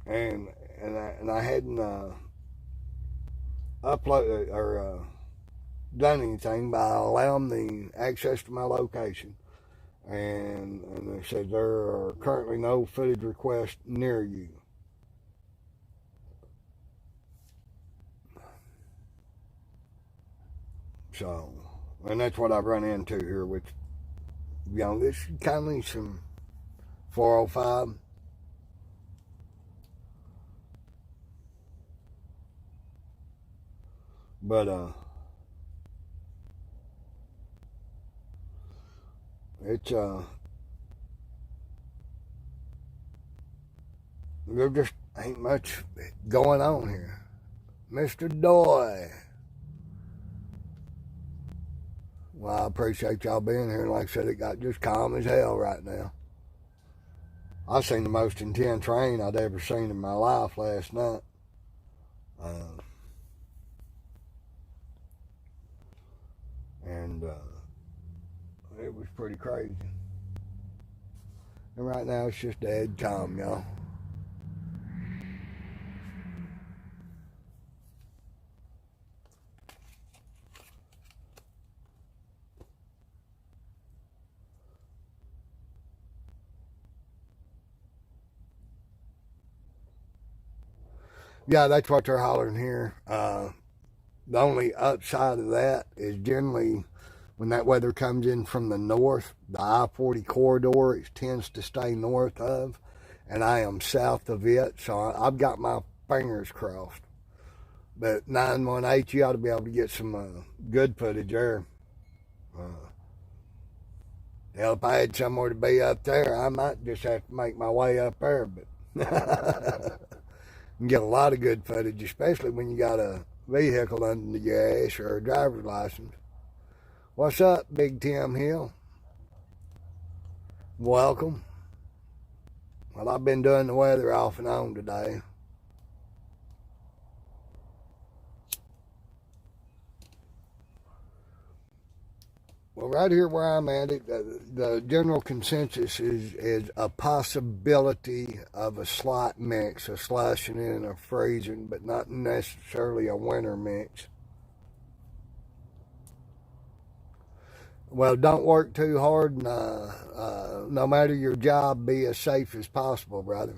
Speaker 1: I hadn't uploaded or done anything by allowing the access to my location, and they said there are currently no footage requests near you. So, and that's what I've run into here with, you know, this kind of needs some 405. But, it's, there just ain't much going on here. Mr. Doy. Well, I appreciate y'all being here. Like I said, it got just calm as hell right now. I seen the most intense rain I'd ever seen in my life last night. And it was pretty crazy. And right now it's just dead calm, y'all. Yeah, that's what they're hollering here. The only upside of that is generally when that weather comes in from the north, the I-40 corridor, it tends to stay north of, and I am south of it, so I've got my fingers crossed. But 918, you ought to be able to get some good footage there. Hell, if I had somewhere to be up there, I might just have to make my way up there, but you can get a lot of good footage, especially when you got a vehicle under your ass or a driver's license. What's up, Big Tim Hill? Welcome. Well, I've been doing the weather off and on today. Well, right here where I'm at, the general consensus is a possibility of a slight mix, a slushing and a freezing, but not necessarily a winter mix. Well, don't work too hard, and no matter your job, be as safe as possible, brother.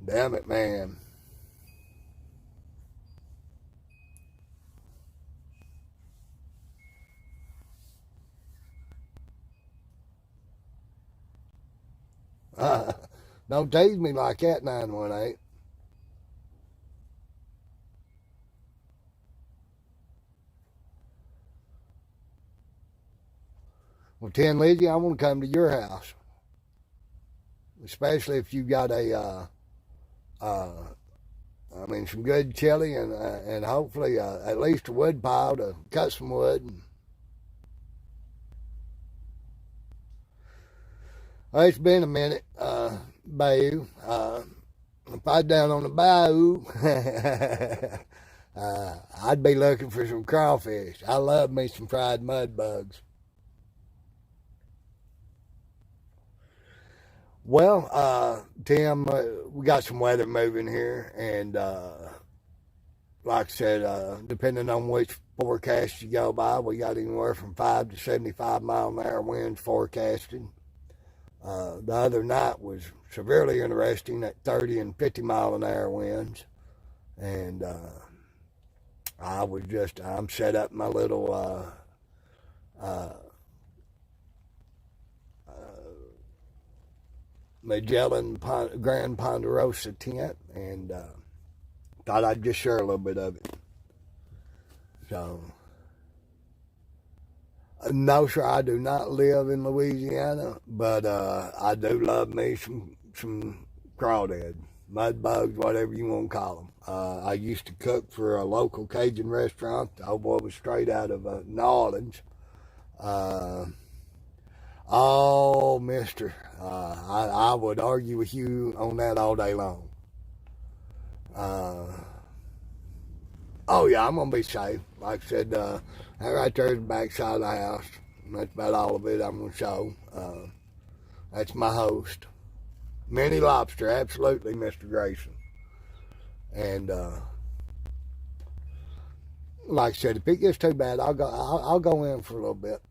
Speaker 1: Damn it, man. Don't tease me like that, 918. Well, Tin Lizzie, I want to come to your house. Especially if you got some good chili and hopefully at least a wood pile to cut some wood. Well, it's been a minute, bayou. If I'd down on the bayou, I'd be looking for some crawfish. I love me some fried mud bugs. Well, Tim, we got some weather moving here, and like I said, depending on which forecast you go by, we got anywhere from 5 to 75-mile-an-hour winds forecasted. The other night was severely interesting at 30 and 50-mile-an-hour winds, and I'm set up in my little Magellan Grand Ponderosa tent, and thought I'd just share a little bit of it. So, no, sir, I do not live in Louisiana, but I do love me some crawdad, mud bugs, whatever you want to call them. I used to cook for a local Cajun restaurant. The old boy was straight out of New Orleans. Oh, mister, I would argue with you on that all day long. Oh, yeah, I'm going to be safe. Like I said, that right there is the back side of the house. That's about all of it I'm going to show. That's my host. Mini Lobster, absolutely, Mr. Grayson. And like I said, if it gets too bad, I'll go in for a little bit.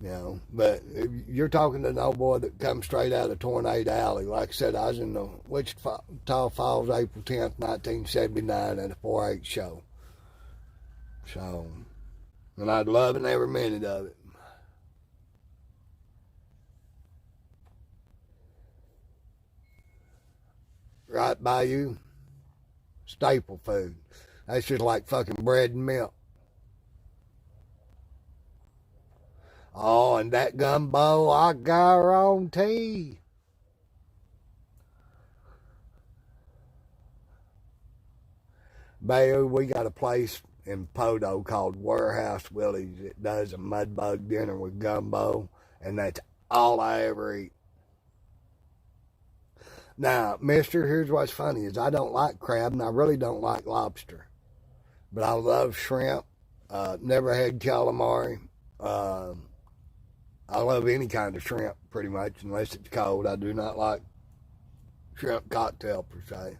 Speaker 1: You know, but you're talking to an old boy that comes straight out of Tornado Alley. Like I said, I was in the Wichita Falls April 10th, 1979 at a 4-H show. So, and I'd love every minute of it. Right by you, staple food. That's just like fucking bread and milk. Oh, and that gumbo, I guarantee. Bayo, we got a place in Poto called Warehouse Willie's. It does a mud bug dinner with gumbo, and that's all I ever eat. Now, mister, here's what's funny is I don't like crab, and I really don't like lobster. But I love shrimp. Never had calamari. I love any kind of shrimp, pretty much, unless it's cold. I do not like shrimp cocktail, per se.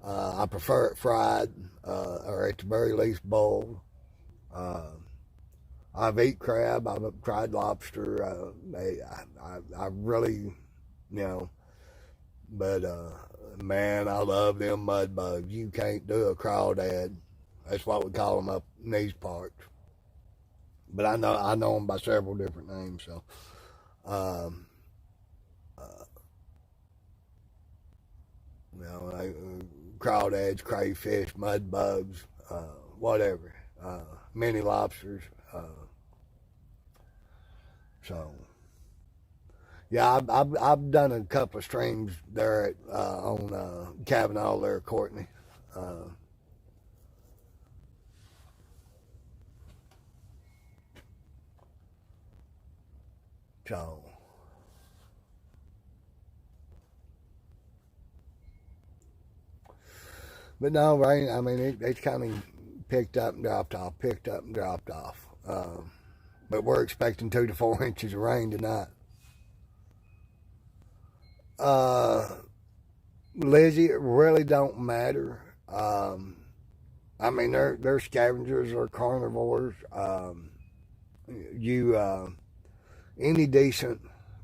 Speaker 1: I prefer it fried, or at the very least boiled. I've eaten crab. I've tried lobster. I really, you know, but, man, I love them mud bugs. You can't do a crawdad. That's what we call them up in these parts. But I know them by several different names. So, you know, crawdads, crayfish, mud bugs, whatever, mini lobsters. So, yeah, I've done a couple of streams there at on Kavanaugh there, Courtney. So, but no, rain. I mean, it's kind of picked up and dropped off, picked up and dropped off. But we're expecting 2 to 4 inches of rain tonight. Lizzie, it really don't matter. I mean, they're scavengers or carnivores. Any decent,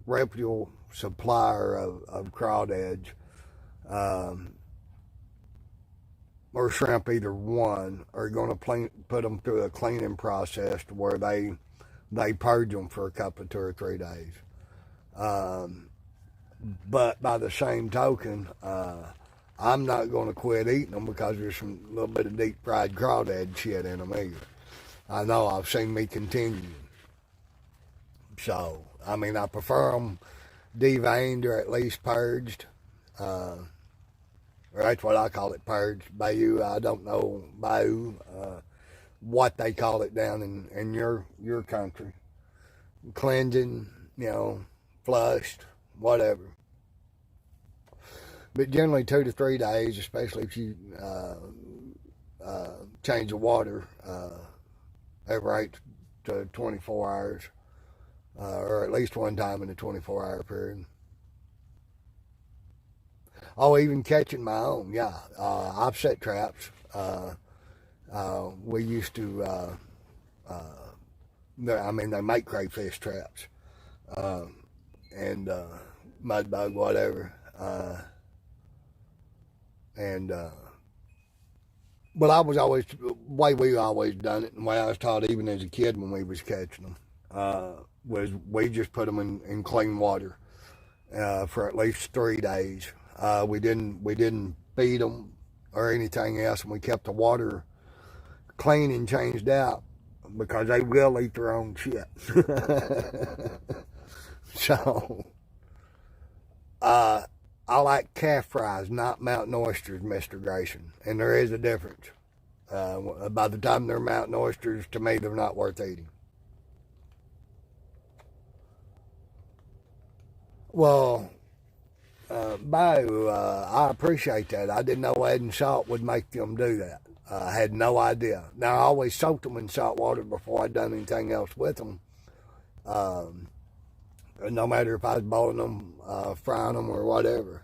Speaker 1: reputable supplier of crawdads, or shrimp, either one, are going to put them through a cleaning process to where they purge them for a couple of 2 or 3 days. But by the same token, I'm not going to quit eating them because there's some little bit of deep fried crawdad shit in them either. I know I've seen me continue. So, I mean, I prefer them deveined or at least purged. Or that's what I call it, purged. Bayou, I don't know, Bayou, what they call it down in your country. Cleansing, you know, flushed, whatever. But generally 2 to 3 days, especially if you change the water every 8 to 24 hours. or at least one time in a 24-hour period. Oh, even catching my own, yeah. I've set traps. We used to, I mean, they make crayfish traps and mud bug, whatever. But I was always, the way we always done it, and the way I was taught even as a kid when we was catching them, was we just put them in clean water for at least 3 days. We didn't feed them or anything else, and we kept the water clean and changed out because they will eat their own shit. So, I like calf fries, not mountain oysters, Mr. Grayson, and there is a difference. By the time they're mountain oysters, to me, they're not worth eating. Well, Bo, I appreciate that. I didn't know adding salt would make them do that. I had no idea. Now, I always soaked them in salt water before I'd done anything else with them. No matter if I was boiling them, frying them, or whatever.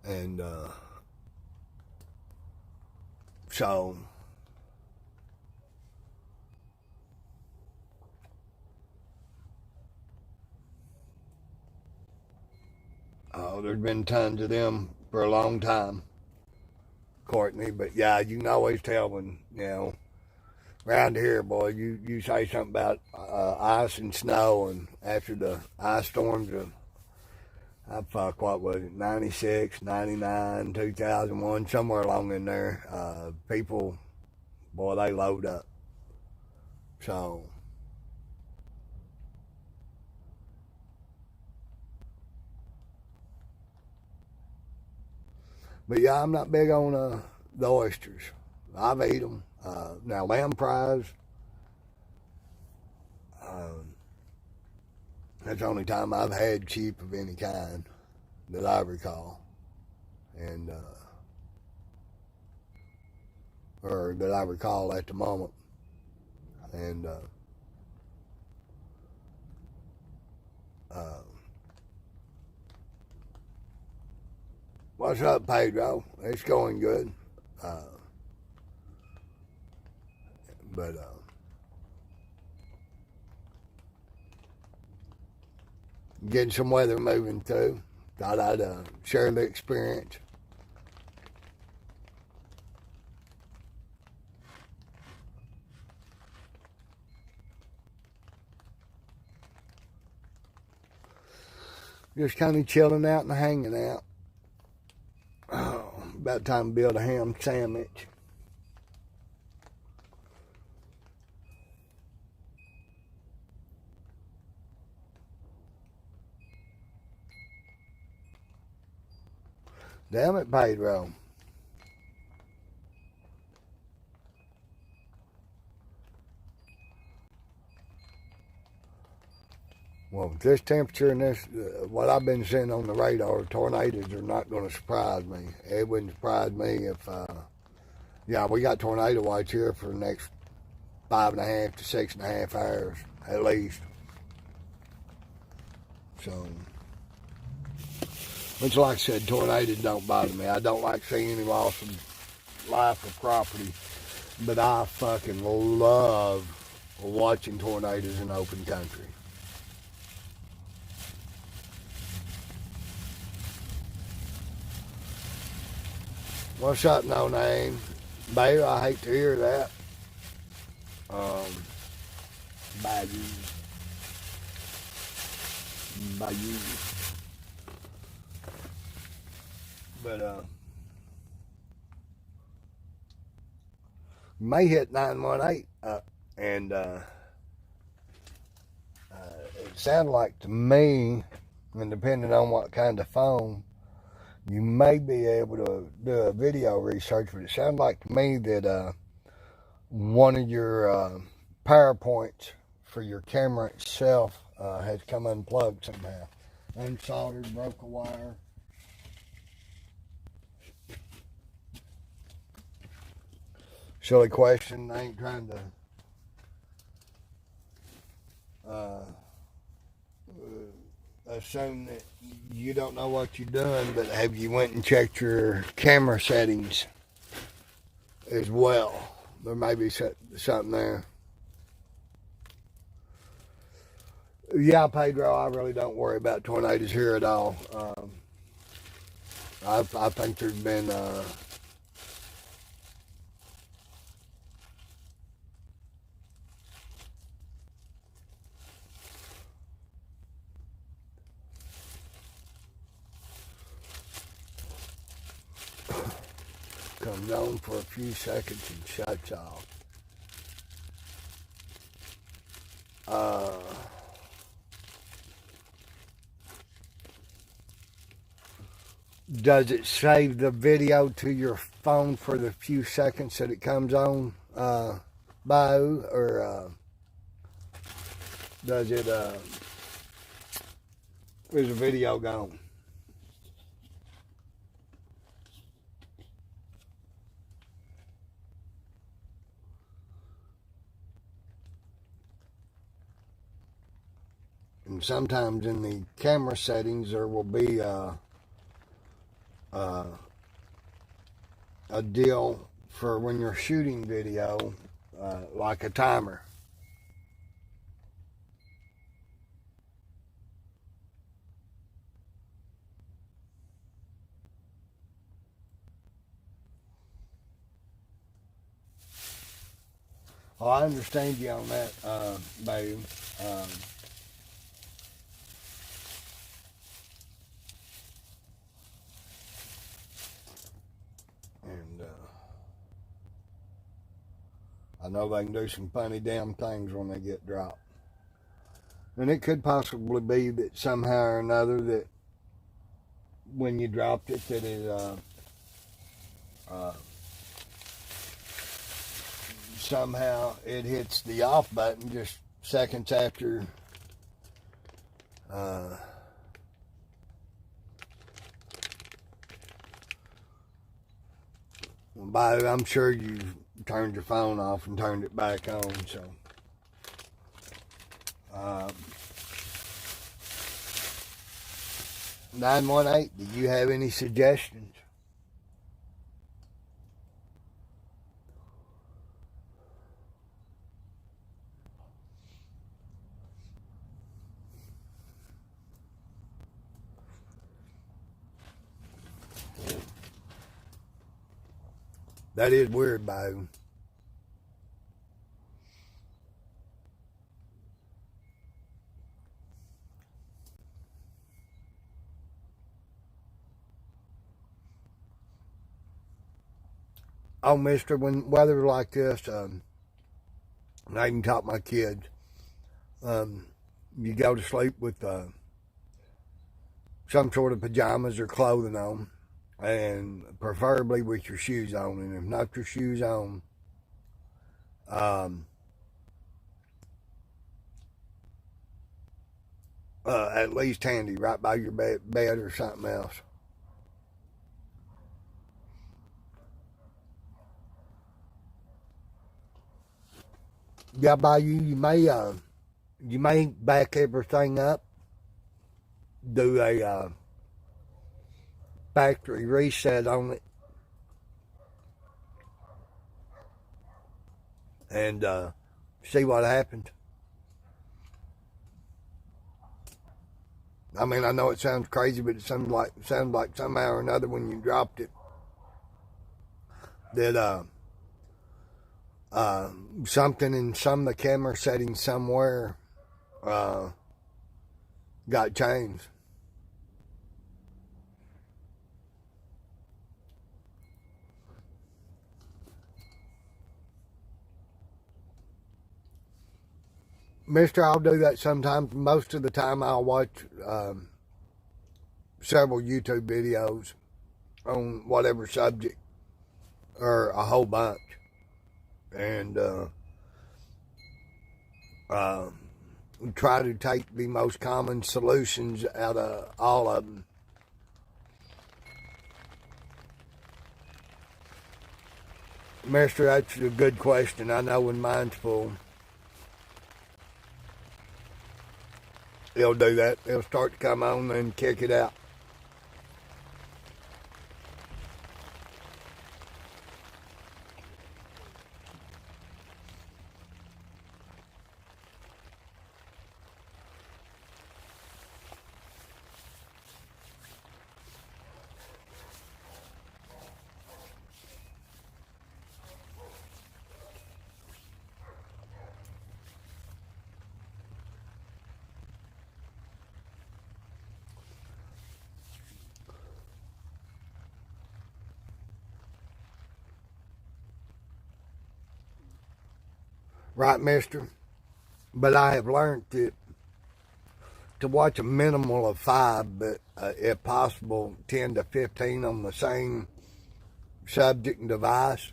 Speaker 1: And so... Oh, there's been tons of them for a long time, Courtney. But yeah, you can always tell when, around here, boy, you say something about ice and snow, and after the ice storms of, what was it, 96, 99, 2001, somewhere along in there, people, boy, they load up. So... But yeah, I'm not big on the oysters. I've ate them. Now, lampreys, that's the only time I've had cheap of any kind that I recall. And, or that I recall at the moment. And, what's up, Pedro? It's going good. But getting some weather moving through. Thought I'd share the experience. Just kind of chilling out and hanging out. Oh, about time to build a ham sandwich. Damn it, Pedro. Well, with this temperature and this, what I've been seeing on the radar, tornadoes are not going to surprise me. It wouldn't surprise me if, we got tornado watch here for the next 5.5 to 6.5 hours, at least. So, which, like I said, tornadoes don't bother me. I don't like seeing any loss of life or property, but I fucking love watching tornadoes in open country. What's up, no name? Babe, I hate to hear that. Bayou. But, may hit 918, and it sounded like to me, and depending on what kind of phone, you may be able to do a video research, but it sounded like to me that one of your power points for your camera itself has come unplugged somehow. Unsoldered, broke a wire. Silly question. I ain't trying to uh, assume that you don't know what you're doing, but have you went and checked your camera settings as well? There may be something there. Yeah, Pedro, I really don't worry about tornadoes here at all. I think there's been comes on for a few seconds and shuts off. Does it save the video to your phone for the few seconds that it comes on, Bo, or does it, is the video gone? And sometimes in the camera settings there will be a deal for when you're shooting video, like a timer. Oh, I understand you on that, babe. I know they can do some funny damn things when they get dropped. And it could possibly be that somehow or another that when you dropped it, that it somehow it hits the off button just seconds after I'm sure you turned your phone off and turned it back on, so 918, do you have any suggestions? That is weird, Bo. Oh, mister, when weather like this, and I can taught my kids, you go to sleep with some sort of pajamas or clothing on, and preferably with your shoes on. And if not your shoes on, at least handy right by your bed or something else. Yeah, by you may back everything up, do a factory reset on it, and see what happens. I mean, I know it sounds crazy, but it sounds like somehow or another when you dropped it that something in some of the camera settings somewhere got changed. Mister, I'll do that sometimes. Most of the time I'll watch several YouTube videos on whatever subject, or a whole bunch, and try to take the most common solutions out of all of them. Mister, that's a good question. I know when mine's full. it'll do that. It'll start to come on and kick it out. Right, mister? But I have learned that to watch a minimal of 5, but if possible, 10 to 15 on the same subject and device,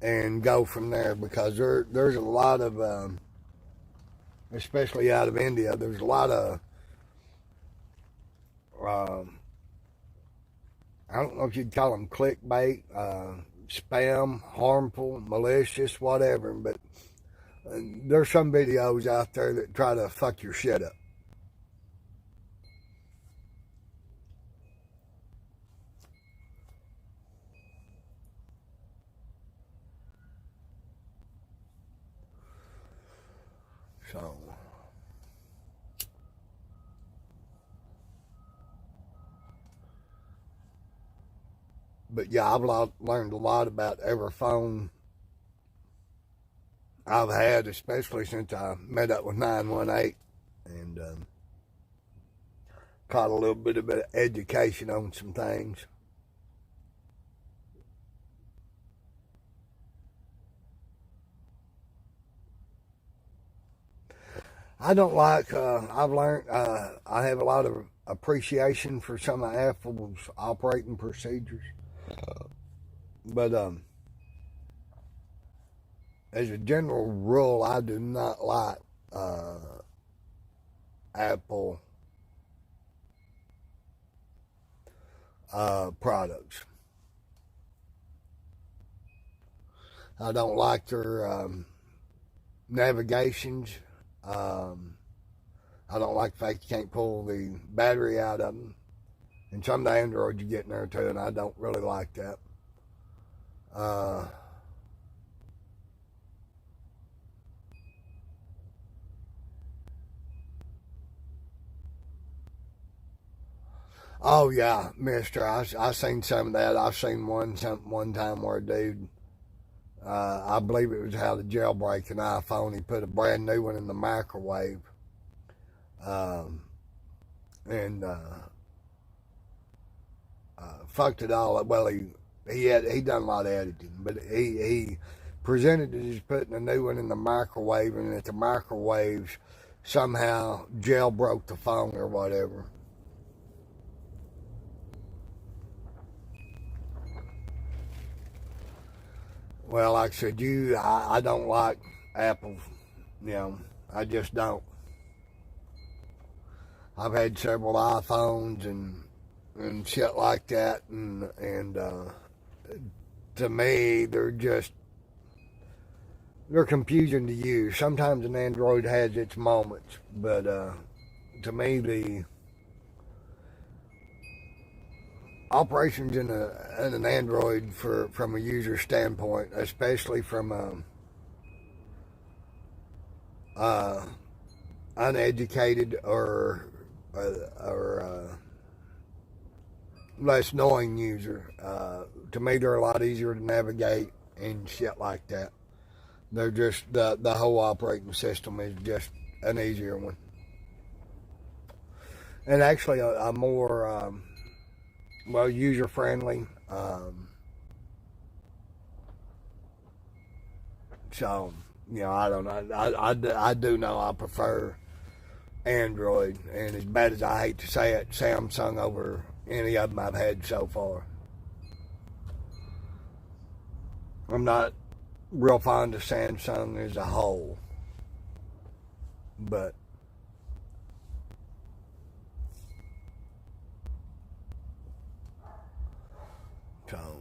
Speaker 1: and go from there, because there's a lot of, especially out of India, there's a lot of, I don't know if you'd call them clickbait, spam, harmful, malicious, whatever, but there's some videos out there that try to fuck your shit up. So, but yeah, I've learned a lot about every phone I've had, especially since I met up with 918 and caught a little bit of education on some things. I don't like, I've learned, I have a lot of appreciation for some of Apple's operating procedures. But as a general rule, I do not like Apple products. I don't like their navigations. I don't like the fact you can't pull the battery out of them. And some of the Androids you get in there too, and I don't really like that. Oh yeah, mister, I seen some of that. I've seen one time where a dude, I believe it was how to jailbreak an iPhone. He put a brand new one in the microwave, and fucked it all up. Well, he done a lot of editing, but he presented it as putting a new one in the microwave, and that the microwaves somehow jailbroke the phone or whatever. Well, like I said, I don't like Apple. You know, I just don't. I've had several iPhones and shit like that, and to me, they're confusing to use. Sometimes an Android has its moments, but to me, the operations in an Android from a user standpoint, especially from uneducated or less knowing user, to me they're a lot easier to navigate and shit like that. They're just the whole operating system is just an easier one, and actually a more user friendly. So I don't know. I do know I prefer Android, and as bad as I hate to say it, Samsung over any of them I've had so far. I'm not real fond of Samsung as a whole, but so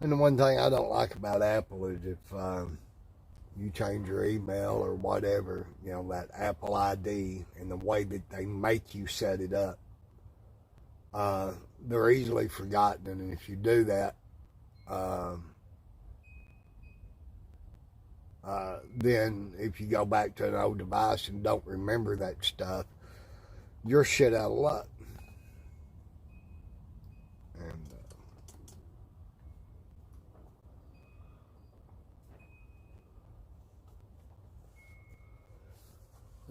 Speaker 1: And the one thing I don't like about Apple is if you change your email or whatever, you know, that Apple ID and the way that they make you set it up, they're easily forgotten. And if you do that, then if you go back to an old device and don't remember that stuff, you're shit out of luck.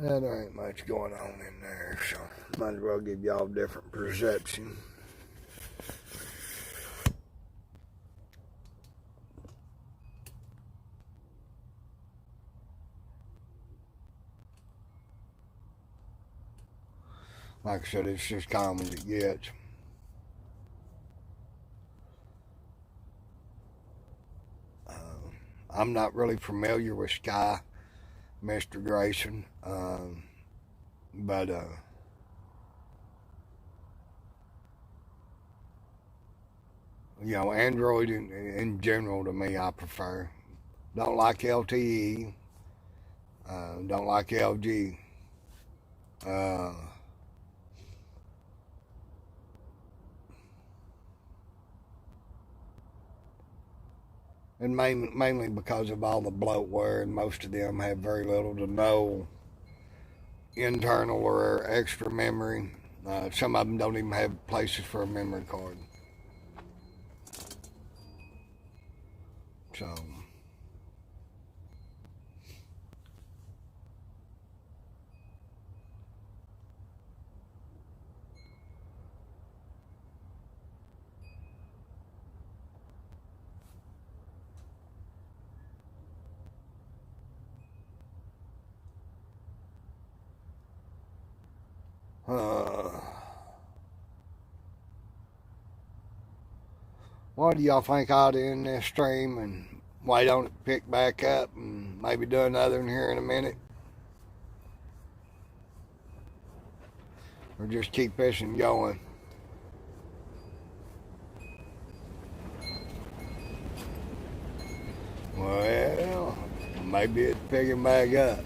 Speaker 1: And there ain't much going on in there, so might as well give y'all a different perception. Like I said, it's just calm as it gets. I'm not really familiar with Sky, Mr. Grayson, but you know, Android in general to me, I prefer. Don't like LTE. Don't like LG. And mainly because of all the bloatware, and most of them have very little to no internal or extra memory. Some of them don't even have places for a memory card. So, what do y'all think I'll do in this stream and wait on it to pick back up and maybe do another one here in a minute? Or just keep this one going? Well, maybe it's picking back up.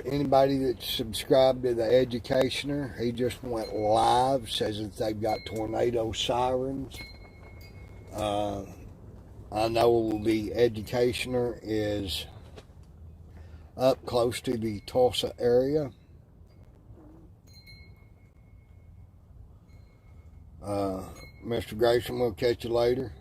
Speaker 1: Anybody that's subscribed to the Educationer, he just went live, says that they've got tornado sirens. I know the Educationer is up close to the Tulsa area. Mr. Grayson, we'll catch you later.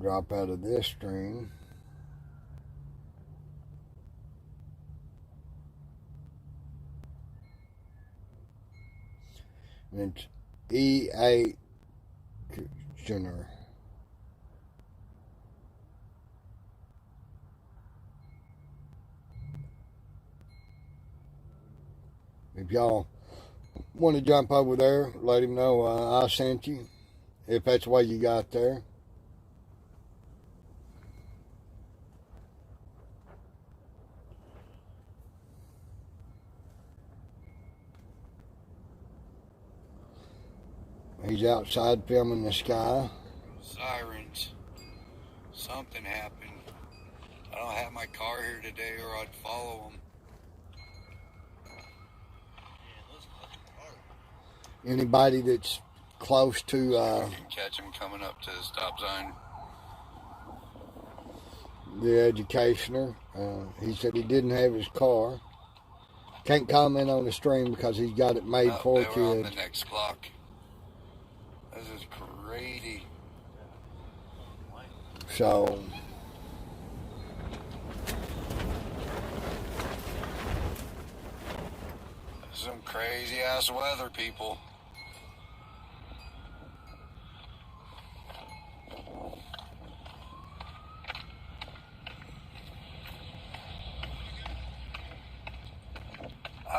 Speaker 1: Drop out of this stream. And it's E.A. Kushner. If y'all want to jump over there, let him know I sent you, if that's what you got there. He's outside filming the sky.
Speaker 4: Sirens. Something happened. I don't have my car here today or I'd follow them.
Speaker 1: Anybody that's close to
Speaker 4: You can catch him coming up to the stop sign.
Speaker 1: the Educationer, he said he didn't have his car. Can't comment on the stream because he's got it made for
Speaker 4: They were on
Speaker 1: kids.
Speaker 4: the next block. This is crazy.
Speaker 1: So,
Speaker 4: Some crazy ass weather, people.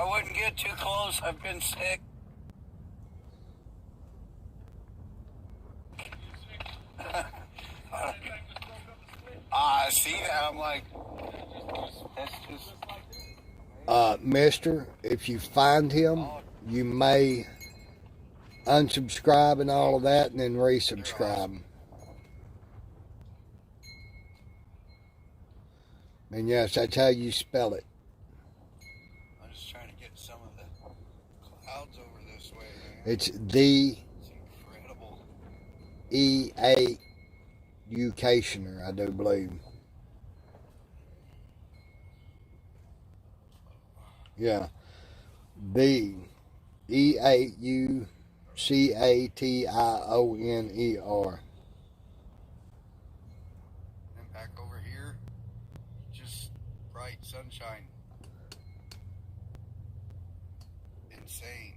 Speaker 4: I wouldn't get too close. I've been sick. I see that. I'm like, that's just.
Speaker 1: Mister, if you find him, you may unsubscribe and all of that and then resubscribe. And yes, that's how you spell it.
Speaker 4: I'm just trying to get some of the clouds over this way. Man.
Speaker 1: It's
Speaker 4: It's incredible.
Speaker 1: Educationer, I do believe. Yeah. EAUCATIONER.
Speaker 4: And back over here, just bright sunshine. Insane.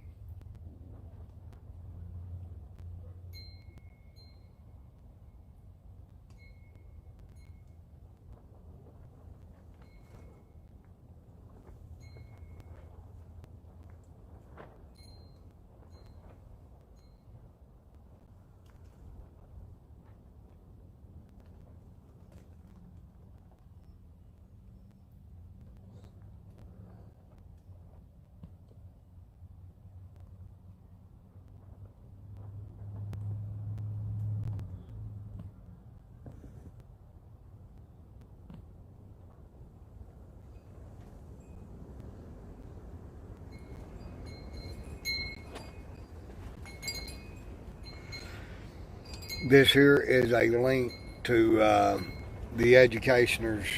Speaker 1: This here is a link to the Educationer's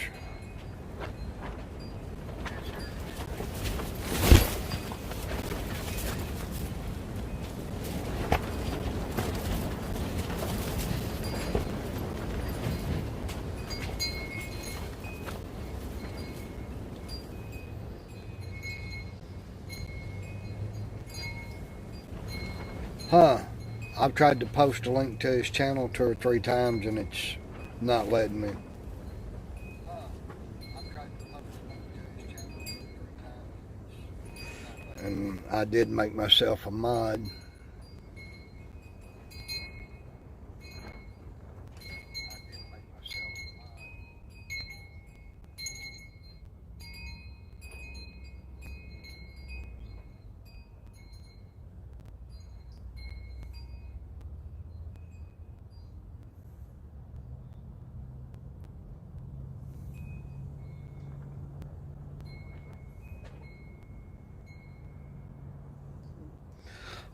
Speaker 1: I've tried to post a link to his channel 2 or 3 times and it's not letting me. And I did make myself a mod.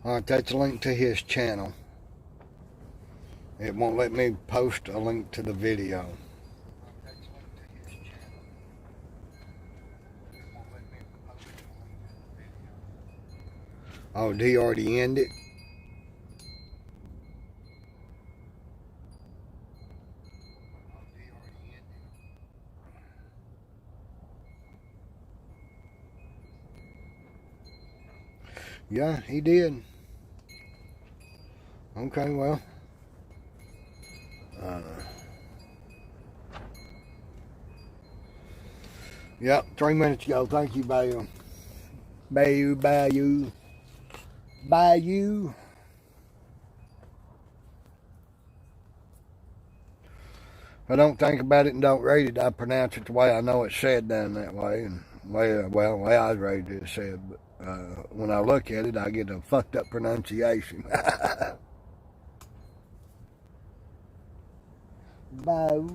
Speaker 1: Alright, that's a link to his channel. It won't let me post a link to the video. Oh, did he already end it? Yeah, he did. Okay, well. Yep, 3 minutes ago. Thank you, Bayou. Bayou. If I don't think about it and don't read it, I pronounce it the way I know it's said down that way. And the way I was raised it said. But when I look at it, I get a fucked up pronunciation. Bayou.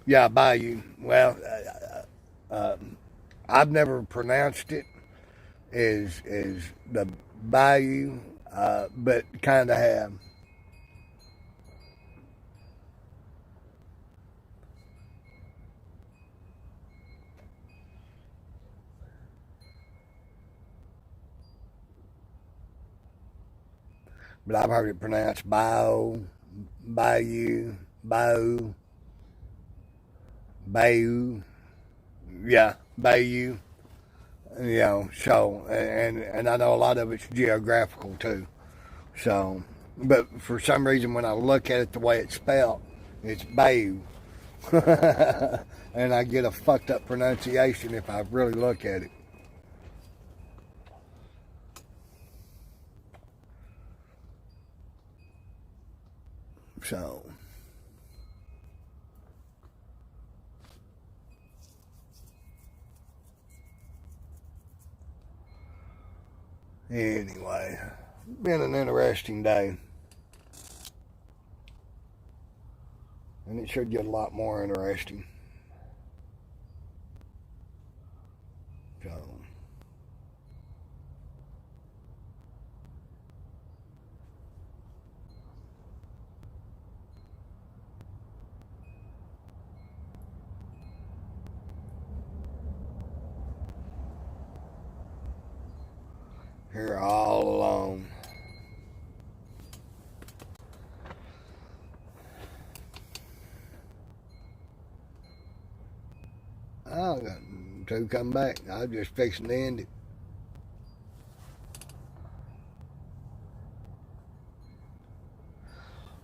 Speaker 1: Yeah, Bayou. Well, I've never pronounced it as the Bayou, but kind of have. But I've heard it pronounced Bayou, Bayou, Bayou, Bayou, yeah, Bayou. You know, so, and I know a lot of it's geographical too. So, but for some reason when I look at it the way it's spelled, it's Bayou. And I get a fucked up pronunciation if I really look at it. So, anyway, been an interesting day. And it should get a lot more interesting. So, here all alone. I got two come back. I was just fixing to end it.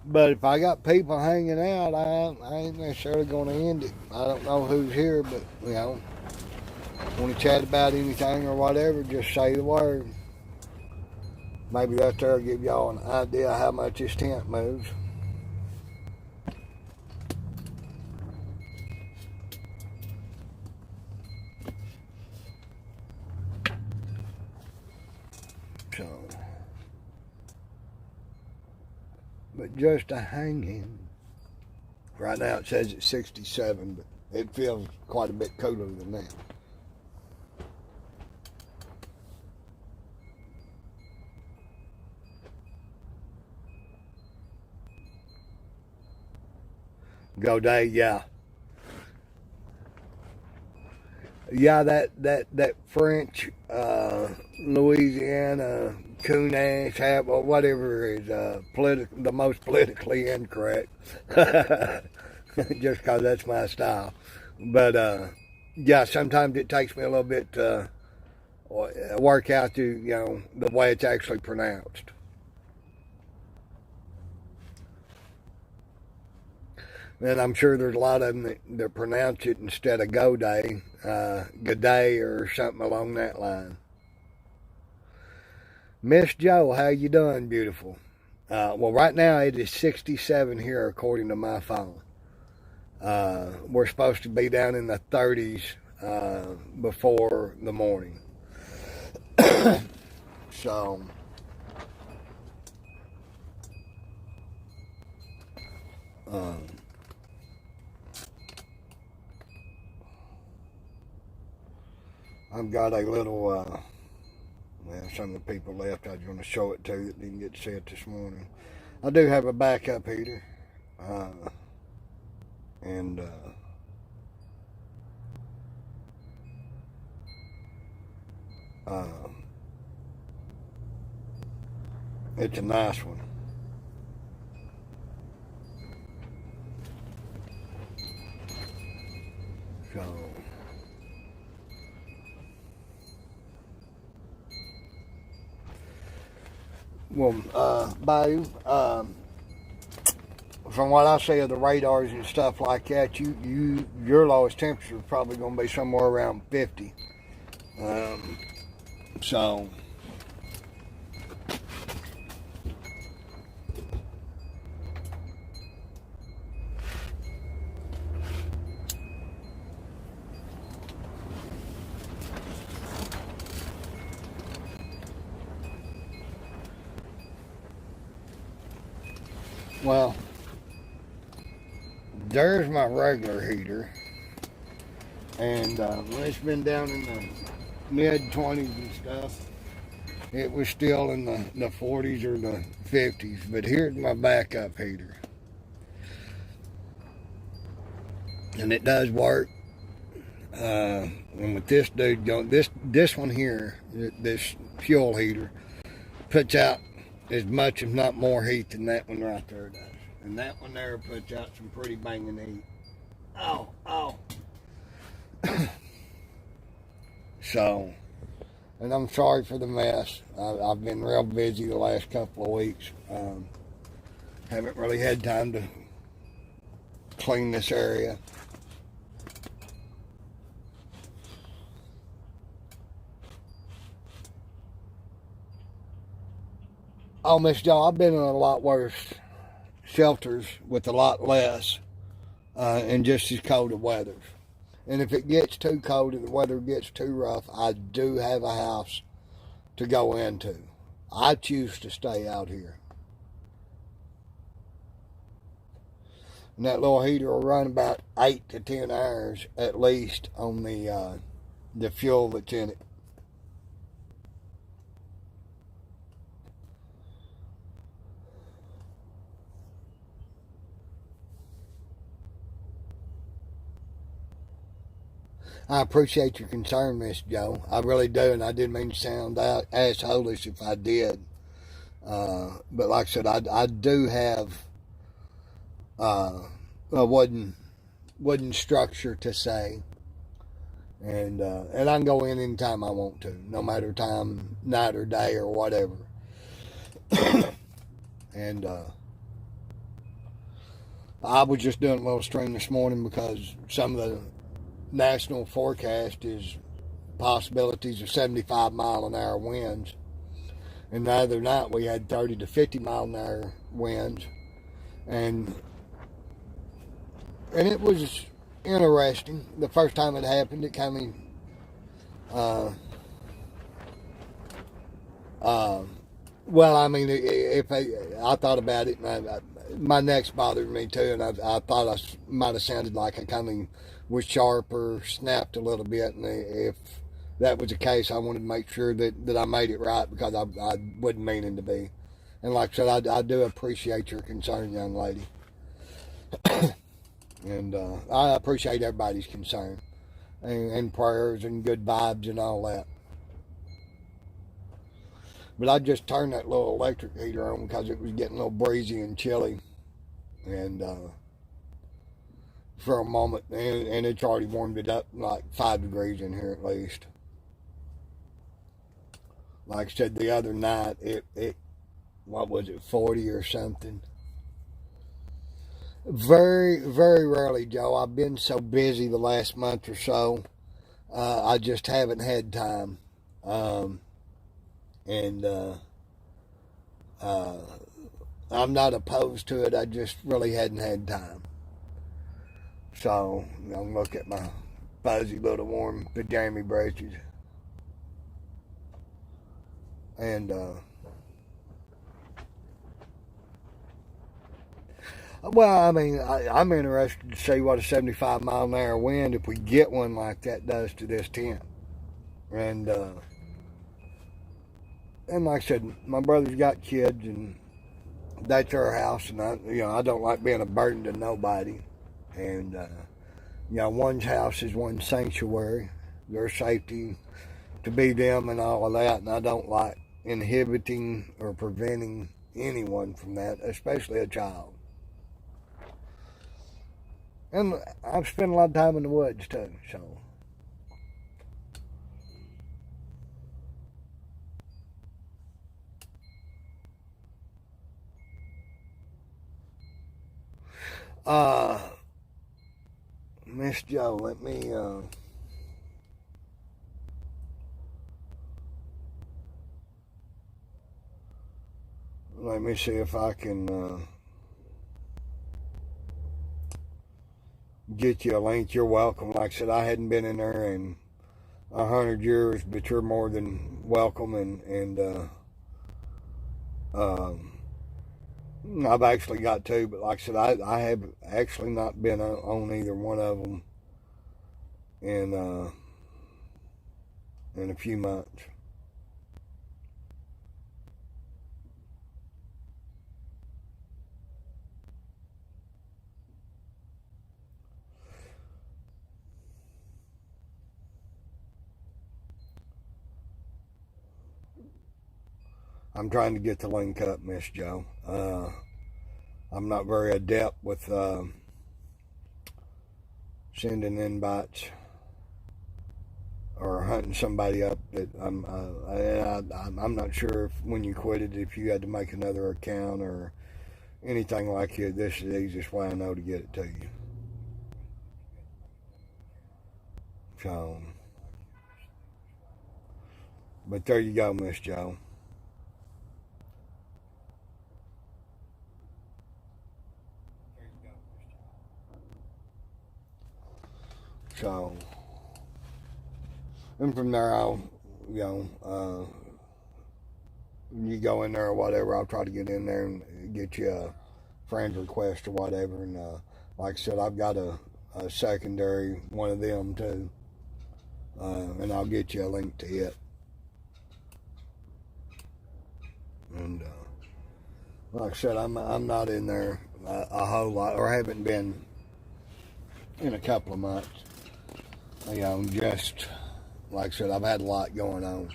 Speaker 1: But if I got people hanging out, I ain't necessarily going to end it. I don't know who's here, but, you know, want to chat about anything or whatever, just say the word. Maybe that there will give y'all an idea how much this tent moves. So, but just a hanging. Right now it says it's 67, but it feels quite a bit cooler than that. Go day, yeah. Yeah, that French, Louisiana, Coon-ass, or whatever is the most politically incorrect. Just because that's my style. But, yeah, sometimes it takes me a little bit to work out the way it's actually pronounced. And I'm sure there's a lot of them that pronounce it instead of go day, good day or something along that line. Miss Joe, how you doing, beautiful? Well, right now it is 67 here according to my phone. We're supposed to be down in the 30s before the morning. So, I've got a little, well, some of the people left. I was going to show it to you that didn't get to see it this morning. I do have a backup heater. And it's a nice one. So, well, Bayou, from what I see of the radars and stuff like that, your lowest temperature is probably going to be somewhere around 50. So, well, there's my regular heater, and when it's been down in the mid-20s and stuff, it was still in the 40s or the 50s, but here's my backup heater, and it does work. And with this dude going, this one here, this fuel heater, puts out as much, if not more, heat than that one right there does. And that one there puts out some pretty banging heat. Oh. So, and I'm sorry for the mess. I've been real busy the last couple of weeks. Haven't really had time to clean this area. Oh, Miss Joe, I've been in a lot worse shelters with a lot less and just as cold of weather. And if it gets too cold and the weather gets too rough, I do have a house to go into. I choose to stay out here. And that little heater will run about 8 to 10 hours at least on the fuel that's in it. I appreciate your concern, Miss Joe. I really do, and I didn't mean to sound assholish if I did. But like I said, I do have a wooden structure to say, and I can go in anytime I want to, no matter time, night or day or whatever. And I was just doing a little stream this morning because some of the national forecast is possibilities of 75-mile-an-hour winds. And the other night we had 30 to 50-mile-an-hour winds. And it was interesting. The first time it happened, it kind of... well, I mean, if I thought about it, and my neck's bothered me too, and I thought I might have sounded like I kind of was sharp or snapped a little bit, and if that was the case, I wanted to make sure that I made it right because I wasn't meaning to be. And like I said, I do appreciate your concern, young lady. And I appreciate everybody's concern and prayers and good vibes and all that. But I just turned that little electric heater on because it was getting a little breezy and chilly. And for a moment, and it's already warmed it up like 5 degrees in here at least. Like I said, the other night, it what was it, 40 or something? Very, very rarely, Joe. I've been so busy the last month or so, I just haven't had time. And I'm not opposed to it. I just really hadn't had time. So, I'm look at my fuzzy little warm pajama breeches. And, well, I mean, I'm interested to see what a 75-mile-an-hour wind, if we get one like that, does to this tent. And like I said, my brother's got kids, and that's our house, and I don't like being a burden to nobody. And one's house is one's sanctuary, their safety to be them and all of that, and I don't like inhibiting or preventing anyone from that, especially a child. And I've spent a lot of time in the woods too, so. Miss Joe, let me see if I can get you a link. You're welcome. Like I said, I hadn't been in there in 100 years, but you're more than welcome. And I've actually got two, but like I said, I have actually not been on either one of them in a few months. I'm trying to get the link up, Miss Joe. I'm not very adept with sending invites or hunting somebody up. That I'm not sure if when you quit it, if you had to make another account or anything like that. This is the easiest way I know to get it to you. So, but there you go, Miss Joe. So, and from there, I'll, you go in there or whatever, I'll try to get in there and get you a friend request or whatever. And like I said, I've got a secondary one of them too, and I'll get you a link to it. And like I said, I'm not in there a whole lot, or haven't been in a couple of months. Just like I said, I've had a lot going on.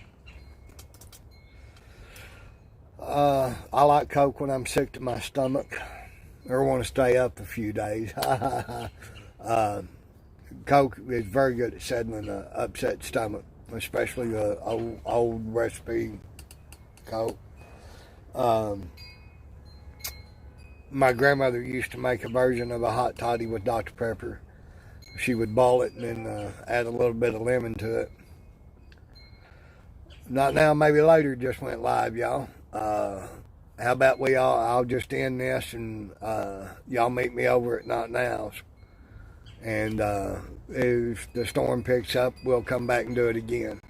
Speaker 1: I like Coke when I'm sick to my stomach or want to stay up a few days. Coke is very good at settling an upset stomach, especially the old recipe Coke. My grandmother used to make a version of a hot toddy with Dr. Pepper. She would boil it and then add a little bit of lemon to it. Not now, maybe later. Just went live, y'all. How about I'll just end this and y'all meet me over at Not Now's. And if the storm picks up, we'll come back and do it again.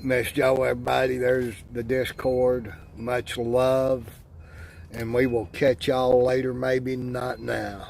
Speaker 1: Miss Joe, everybody, there's the Discord. Much love. And we will catch y'all later, maybe not now.